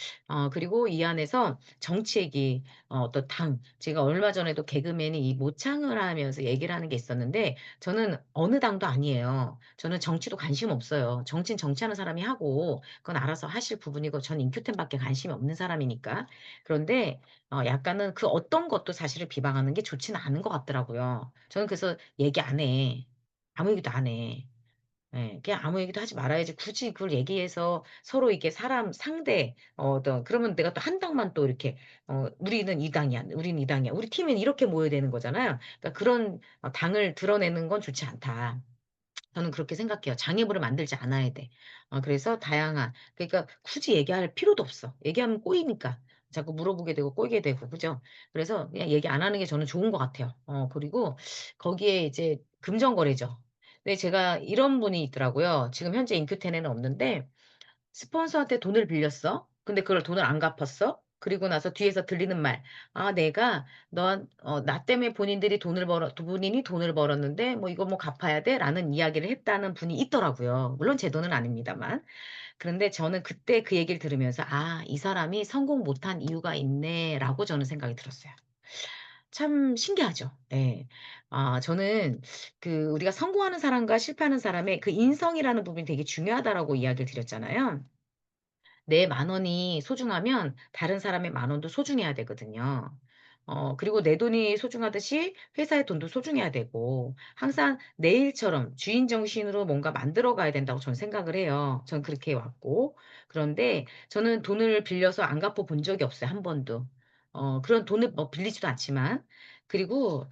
그리고 이 안에서 정치 얘기 어떤 당 제가 얼마 전에도 개그맨이 이 모창을 하면서 얘기를 하는 게 있었는데 저는 어느 당도 아니에요. 저는 정치도 관심 없어요. 정치는 정치하는 사람이 하고 그건 알아서 하실 부분이고 저는 인큐템 밖에 관심이 없는 사람이니까. 그런데 약간은 그 어떤 것도 사실을 비방하는 게 좋지는 않은 것 같더라고요. 저는 그래서 얘기 안 해. 아무 얘기도 안 해. 예. 그냥 아무 얘기도 하지 말아야지 굳이 그걸 얘기해서 서로 이렇게 사람 상대 어떤 그러면 내가 또 한 당만 또 이렇게 "우리는 이 당이야. 우리는 이 당이야. 우리 팀은 이렇게 모여야 되는 거잖아요. 그러니까 그런 당을 드러내는 건 좋지 않다. 저는 그렇게 생각해요. 장애물을 만들지 않아야 돼. 그래서 다양한 그러니까 굳이 얘기할 필요도 없어. 얘기하면 꼬이니까. 자꾸 물어보게 되고 꼬이게 되고 그죠? 그래서 그냥 얘기 안 하는 게 저는 좋은 것 같아요. 그리고 거기에 이제 금전거래죠. 근데 제가 이런 분이 있더라고요. 지금 현재 인큐텐에는 없는데 스폰서한테 돈을 빌렸어. 근데 그걸 돈을 안 갚았어. 그리고 나서 뒤에서 들리는 말. "아 내가 나 때문에 본인이 돈을 벌었는데 뭐 이거 뭐 갚아야 돼."라는 이야기를 했다는 분이 있더라고요. 물론 제 돈은 아닙니다만. 그런데 저는 그때 그 얘기를 들으면서 '아 이 사람이 성공 못한 이유가 있네.'라고 저는 생각이 들었어요. 참 신기하죠. 예. 저는 우리가 성공하는 사람과 실패하는 사람의 그 인성이라는 부분이 되게 중요하다라고 이야기를 드렸잖아요. 내 만 원이 소중하면 다른 사람의 만 원도 소중해야 되거든요. 그리고 내 돈이 소중하듯이 회사의 돈도 소중해야 되고 항상 내 일처럼 주인 정신으로 뭔가 만들어 가야 된다고 저는 생각을 해요. 전 그렇게 해 왔고. 그런데 저는 돈을 빌려서 안 갚아 본 적이 없어요, 한 번도. 그런 돈을 뭐 빌리지도 않지만. 그리고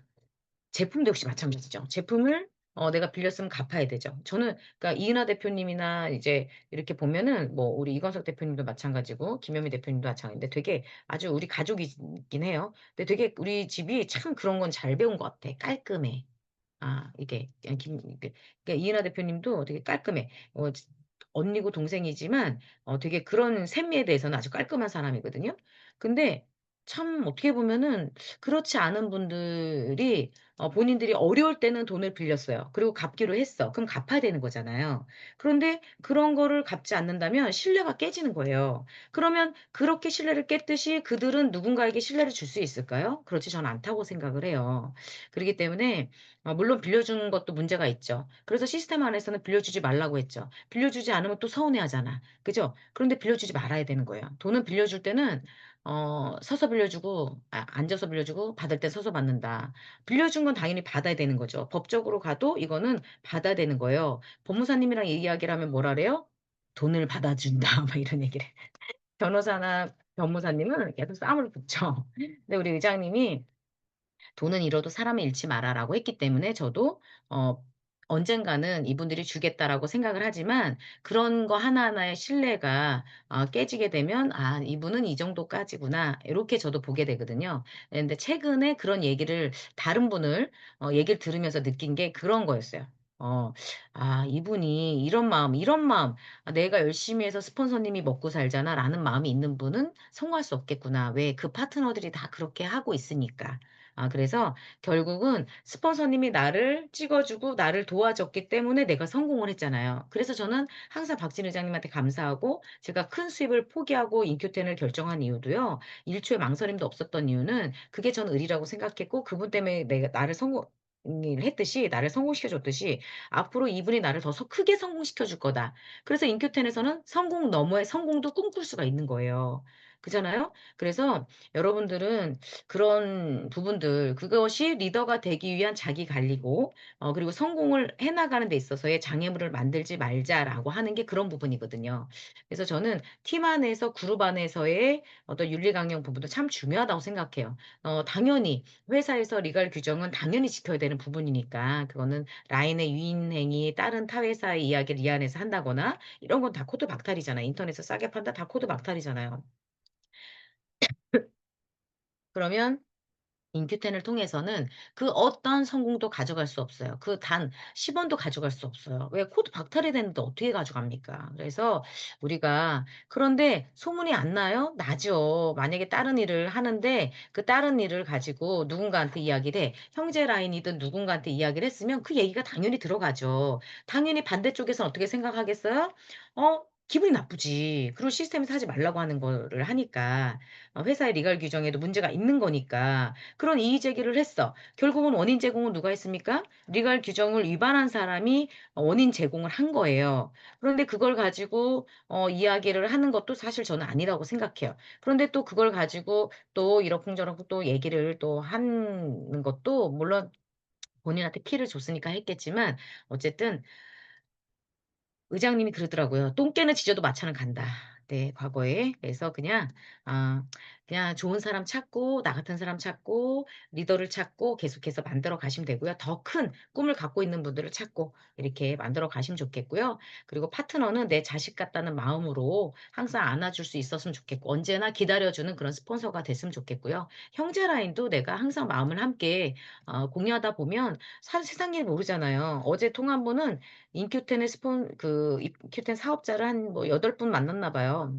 제품도 역시 마찬가지죠. 제품을 내가 빌렸으면 갚아야 되죠. 저는 그러니까 이은하 대표님이나 이제 이렇게 보면은 뭐 우리 이건석 대표님도 마찬가지고 김현미 대표님도 마찬가지인데 되게 아주 우리 가족이긴 해요. 근데 되게 우리 집이 참 그런 건 잘 배운 것 같아. 깔끔해. 이게 그냥 이게 그러니까 이은하 대표님도 되게 깔끔해. 언니고 동생이지만 되게 그런 셈에 대해서는 아주 깔끔한 사람이거든요. 근데 참 어떻게 보면은 그렇지 않은 분들이 본인들이 어려울 때는 돈을 빌렸어요. 그리고 갚기로 했어. 그럼 갚아야 되는 거잖아요. 그런데 그런 거를 갚지 않는다면 신뢰가 깨지는 거예요. 그러면 그렇게 신뢰를 깼듯이 그들은 누군가에게 신뢰를 줄 수 있을까요? 그렇지 저는 않다고 생각을 해요. 그러기 때문에 물론 빌려준 것도 문제가 있죠. 그래서 시스템 안에서는 빌려주지 말라고 했죠. 빌려주지 않으면 또 서운해하잖아. 그죠? 그런데 빌려주지 말아야 되는 거예요. 돈을 빌려줄 때는 서서 빌려주고 앉아서 빌려주고 받을 때 서서 받는다. 빌려준 건 당연히 받아야 되는 거죠. 법적으로 가도 이거는 받아야 되는 거예요. 법무사님이랑 이야기를 하면 뭐라 그래요? "돈을 받아준다." 막 이런 얘기를 해. 변호사나 변무사님은 계속 싸움을 붙죠. 근데 우리 의장님이 "돈은 잃어도 사람을 잃지 마라."라고 했기 때문에 저도 어 언젠가는 이분들이 주겠다라고 생각을 하지만 그런 거 하나하나의 신뢰가 깨지게 되면 '아 이분은 이 정도까지구나.' 이렇게 저도 보게 되거든요. 근데 최근에 그런 얘기를 다른 분을 얘기를 들으면서 느낀 게 그런 거였어요. 어 '아 이분이 이런 마음 '내가 열심히 해서 스폰서님이 먹고 살잖아.'라는 마음이 있는 분은 성공할 수 없겠구나. 왜 그 파트너들이 다 그렇게 하고 있으니까.' 그래서 결국은 스폰서님이 나를 찍어 주고 나를 도와줬기 때문에 내가 성공을 했잖아요. 그래서 저는 항상 박진 의장님한테 감사하고 제가 큰 수입을 포기하고 인큐텐을 결정한 이유도요. 1 초의 망설임도 없었던 이유는 그게 저는 의리라고 생각했고 그분 때문에 내가 나를 성공 을 했듯이 나를 성공시켜 줬듯이 '앞으로 이분이 나를 더 크게 성공시켜 줄 거다.' 그래서 인큐텐에서는 성공 너머의 성공도 꿈꿀 수가 있는 거예요. 그잖아요? 그래서 여러분들은 그런 부분들 그것이 리더가 되기 위한 자기 관리고 그리고 성공을 해 나가는 데 있어서의 장애물을 만들지 말자라고 하는 게 그런 부분이거든요. 그래서 저는 팀 안에서 그룹 안에서의 어떤 윤리 강령 부분도 참 중요하다고 생각해요. 당연히 회사에서 리갈 규정은 당연히 지켜야 되는 부분이니까 그거는 라인의 유인 행위 다른 타 회사의 이야기를 이 안에서 한다거나 이런 건 다 코드 박탈이잖아요. 인터넷에서 싸게 판다 다 코드 박탈이잖아요. 그러면 인큐텐을 통해서는 그 어떤 성공도 가져갈 수 없어요. 그 단 10 원도 가져갈 수 없어요. 왜 코드 박탈이 됐는데 어떻게 가져갑니까? 그래서 우리가 그런데 소문이 안 나요? 나죠. 만약에 다른 일을 하는데 그 다른 일을 가지고 누군가한테 이야기를 해. 형제 라인이든 누군가한테 이야기를 했으면 그 얘기가 당연히 들어가죠. 당연히 반대쪽에서는 어떻게 생각하겠어요? 기분이 나쁘지. 그리고 시스템에서 하지 말라고 하는 거를 하니까. 회사의 리갈 규정에도 문제가 있는 거니까. 그런 이의 제기를 했어. 결국은 원인 제공은 누가 했습니까? 리갈 규정을 위반한 사람이 원인 제공을 한 거예요. 그런데 그걸 가지고 이야기를 하는 것도 사실 저는 아니라고 생각해요. 그런데 또 그걸 가지고 또 이러쿵저러쿵 또 얘기를 또 하는 것도 물론 본인한테 피해를 줬으니까 했겠지만 어쨌든 의장님이 그러더라고요. "똥개는 지져도 마차는 간다." 네 과거에. 그래서 아 그냥 좋은 사람 찾고 나 같은 사람 찾고 리더를 찾고 계속해서 만들어 가시면 되고요. 더 큰 꿈을 갖고 있는 분들을 찾고 이렇게 만들어 가시면 좋겠고요. 그리고 파트너는 내 자식 같다는 마음으로 항상 안아 줄 수 있었으면 좋겠고 언제나 기다려 주는 그런 스폰서가 됐으면 좋겠고요. 형제 라인도 내가 항상 마음을 함께 공유하다 보면 세상 일 모르잖아요. 어제 통한 분은 인큐텐의 인큐텐 사업자를 한 뭐 8분 만났나 봐요.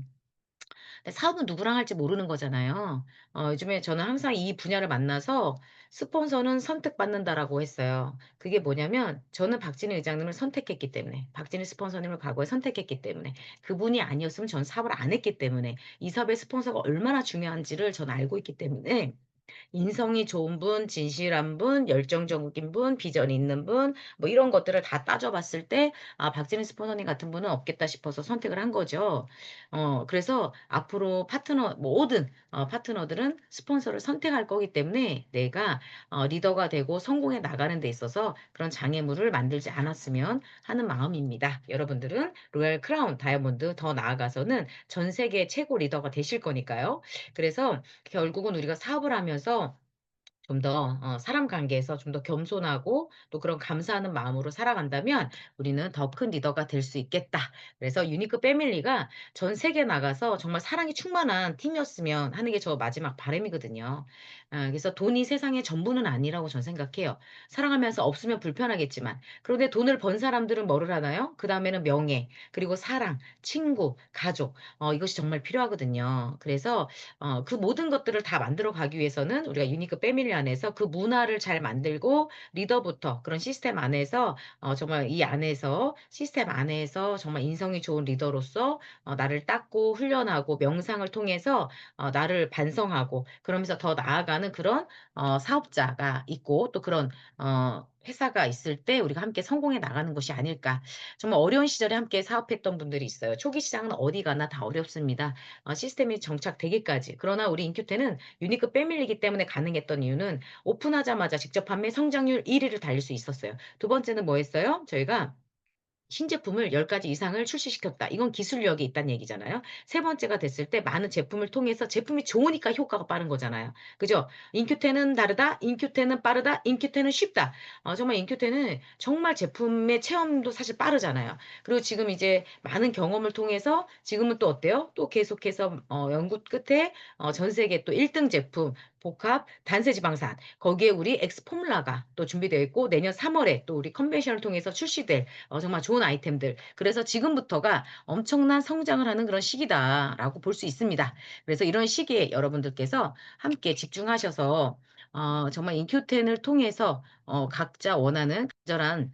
근데 사업은 누구랑 할지 모르는 거잖아요. 요즘에 저는 항상 이 분야를 만나서 "스폰서는 선택받는다."라고 했어요. 그게 뭐냐면 저는 박진희 의장님을 선택했기 때문에, 박진희 스폰서님을 과거에 선택했기 때문에, 그분이 아니었으면 전 사업을 안 했기 때문에, 이 사업의 스폰서가 얼마나 중요한지를 저는 알고 있기 때문에, 인성이 좋은 분, 진실한 분, 열정적인 분, 비전 있는 분, 뭐 이런 것들을 다 따져 봤을 때 '아 박진희 스폰서님 같은 분은 없겠다.' 싶어서 선택을 한 거죠. 그래서 앞으로 파트너 모든 파트너들은 스폰서를 선택할 거기 때문에 내가 리더가 되고 성공해 나가는 데 있어서 그런 장애물을 만들지 않았으면 하는 마음입니다. 여러분들은 로얄 크라운 다이아몬드 더 나아가서는 전 세계 최고 리더가 되실 거니까요. 그래서 결국은 우리가 사업을 하면서 좀 더 사람 관계에서 좀 더 겸손하고 또 그런 감사하는 마음으로 살아간다면 '우리는 더 큰 리더가 될 수 있겠다.' 그래서 유니크 패밀리가 전 세계 나가서 정말 사랑이 충만한 팀이었으면 하는 게 저 마지막 바람이거든요. 그래서 돈이 세상의 전부는 아니라고 전 생각해요. 살아가면서 없으면 불편하겠지만, 그런데 돈을 번 사람들은 뭐를 하나요? 그다음에는 명예, 그리고 사랑, 친구, 가족, 이것이 정말 필요하거든요. 그래서 그 모든 것들을 다 만들어 가기 위해서는 우리가 유니크 패밀리 안에서 그 문화를 잘 만들고, 리더부터 그런 시스템 안에서 정말 이 안에서 시스템 안에서 정말 인성이 좋은 리더로서 나를 닦고 훈련하고 명상을 통해서 나를 반성하고 그러면서 더 나아가는 그런 사업자가 있고, 또 그런 회사가 있을 때 우리가 함께 성공해 나가는 것이 아닐까. 정말 어려운 시절에 함께 사업했던 분들이 있어요. 초기 시장은 어디 가나 다 어렵습니다. 시스템이 정착되기까지. 그러나 우리 인큐테는 유니크 패밀리이기 때문에 가능했던 이유는 오픈하자마자 직접 판매 성장률 1 위를 달릴 수 있었어요. 두 번째는 뭐 했어요? 저희가 신제품을 10 가지 이상을 출시시켰다. 이건 기술력이 있다는 얘기잖아요. 세 번째가 됐을 때 많은 제품을 통해서 제품이 좋으니까 효과가 빠른 거잖아요. 그죠? 인큐테는 다르다. 인큐테는 빠르다. 인큐테는 쉽다. 정말 인큐테는 정말 제품의 체험도 사실 빠르잖아요. 그리고 지금 이제 많은 경험을 통해서 지금은 또 어때요? 또 계속해서 연구 끝에 전 세계 또 1등 제품 복합 단세지방산, 거기에 우리 엑스 포뮬라가 또 준비되어 있고, 내년 3 월에 또 우리 컨벤션을 통해서 출시될 정말 좋은 아이템들. 그래서 지금부터가 엄청난 성장을 하는 그런 시기다라고 볼 수 있습니다. 그래서 이런 시기에 여러분들께서 함께 집중하셔서 정말 인큐텐을 통해서 각자 원하는 간절한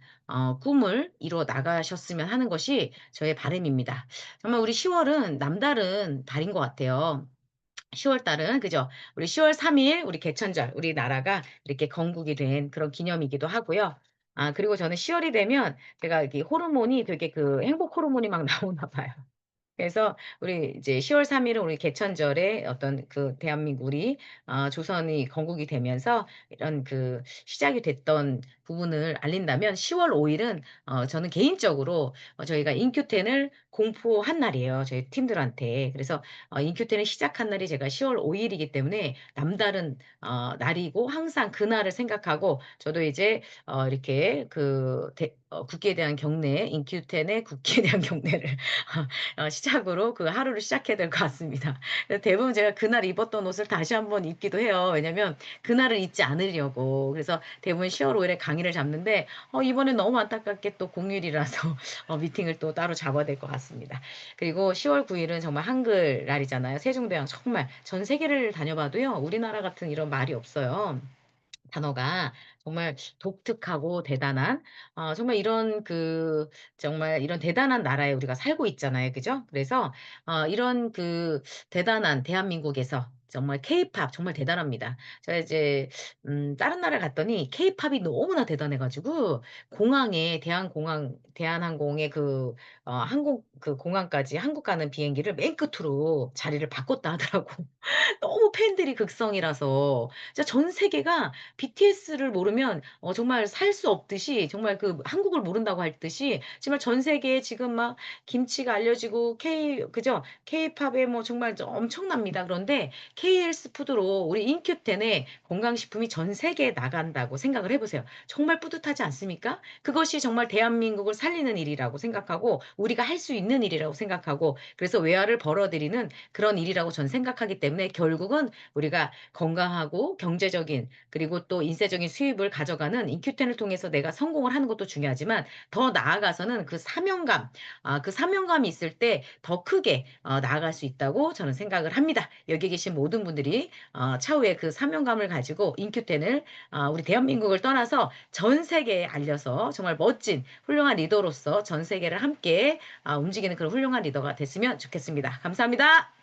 꿈을 이루어 나가셨으면 하는 것이 저의 바람입니다. 정말 우리 10 월은 남다른 달인 것 같아요. 10월 달은 그죠? 우리 10월 3일 우리 개천절, 우리나라가 이렇게 건국이 된 그런 기념이기도 하고요. 그리고 저는 10 월이 되면 제가 이게 호르몬이 되게 그 행복 호르몬이 막 나오나 봐요. 그래서 우리 이제 10월 3 일은 우리 개천절에 어떤 그 대한민국 우리 조선이 건국이 되면서 이런 그 시작이 됐던 부분을 알린다면, 10월 5 일은 저는 개인적으로 저희가 인큐텐을 공포한 날이에요, 저희 팀들한테. 그래서 인큐텐을 시작한 날이 제가 10월 5 일이기 때문에 남다른 날이고, 항상 그날을 생각하고 저도 이제 이렇게 그 국기에 대한 경례, 인큐텐의 국기에 대한 경례를 시작으로 그 하루를 시작해야 될 것 같습니다. 그래서 대부분 제가 그날 입었던 옷을 다시 한번 입기도 해요. 왜냐면 그날을 잊지 않으려고. 그래서 대부분 10월 5 일에 강의를 잡는데 이번엔 너무 안타깝게 또 공휴일이라서 미팅을 또 따로 잡아야 될 것 같습니다. 그리고 10월 9 일은 정말 한글날이잖아요. 세종대왕, 정말 전 세계를 다녀봐도요, 우리나라 같은 이런 말이 없어요. 단어가 정말 독특하고 대단한, 정말 이런 그 정말 이런 대단한 나라에 우리가 살고 있잖아요. 그죠? 그래서 이런 그 대단한 대한민국에서 정말 케이팝 정말 대단합니다. 제가 이제 다른 나라에 갔더니 케이팝이 너무나 대단해 가지고 공항에 대한항공의 그 항공 그 공항까지 한국 가는 비행기를 맨 끝으로 자리를 바꿨다 하더라고. 너무 팬들이 극성이라서 진짜 전 세계가 BTS를 모르면 정말 살 수 없듯이, 정말 그 한국을 모른다고 할 듯이 정말 전 세계에 지금 막 김치가 알려지고 그죠? 케이팝에 뭐 정말 엄청납니다. 그런데 KLS 푸드로 우리 인큐텐의 건강식품이 전 세계에 나간다고 생각을 해 보세요. 정말 뿌듯하지 않습니까? 그것이 정말 대한민국을 살리는 일이라고 생각하고 우리가 할 수 있는 일이라고 생각하고 그래서 외화를 벌어들이는 그런 일이라고 저는 생각하기 때문에 결국은 우리가 건강하고 경제적인 그리고 또 인쇄적인 수입을 가져가는 인큐텐을 통해서 내가 성공을 하는 것도 중요하지만 더 나아가서는 그 사명감 그 사명감이 있을 때 더 크게 나아갈 수 있다고 저는 생각을 합니다. 여기 계신 모든 분들이 차후에 그 사명감을 가지고 인큐텐을 우리 대한민국을 떠나서 전 세계에 알려서 정말 멋진 훌륭한 리더로서 전 세계를 함께 움직이는 그런 훌륭한 리더가 됐으면 좋겠습니다. 감사합니다.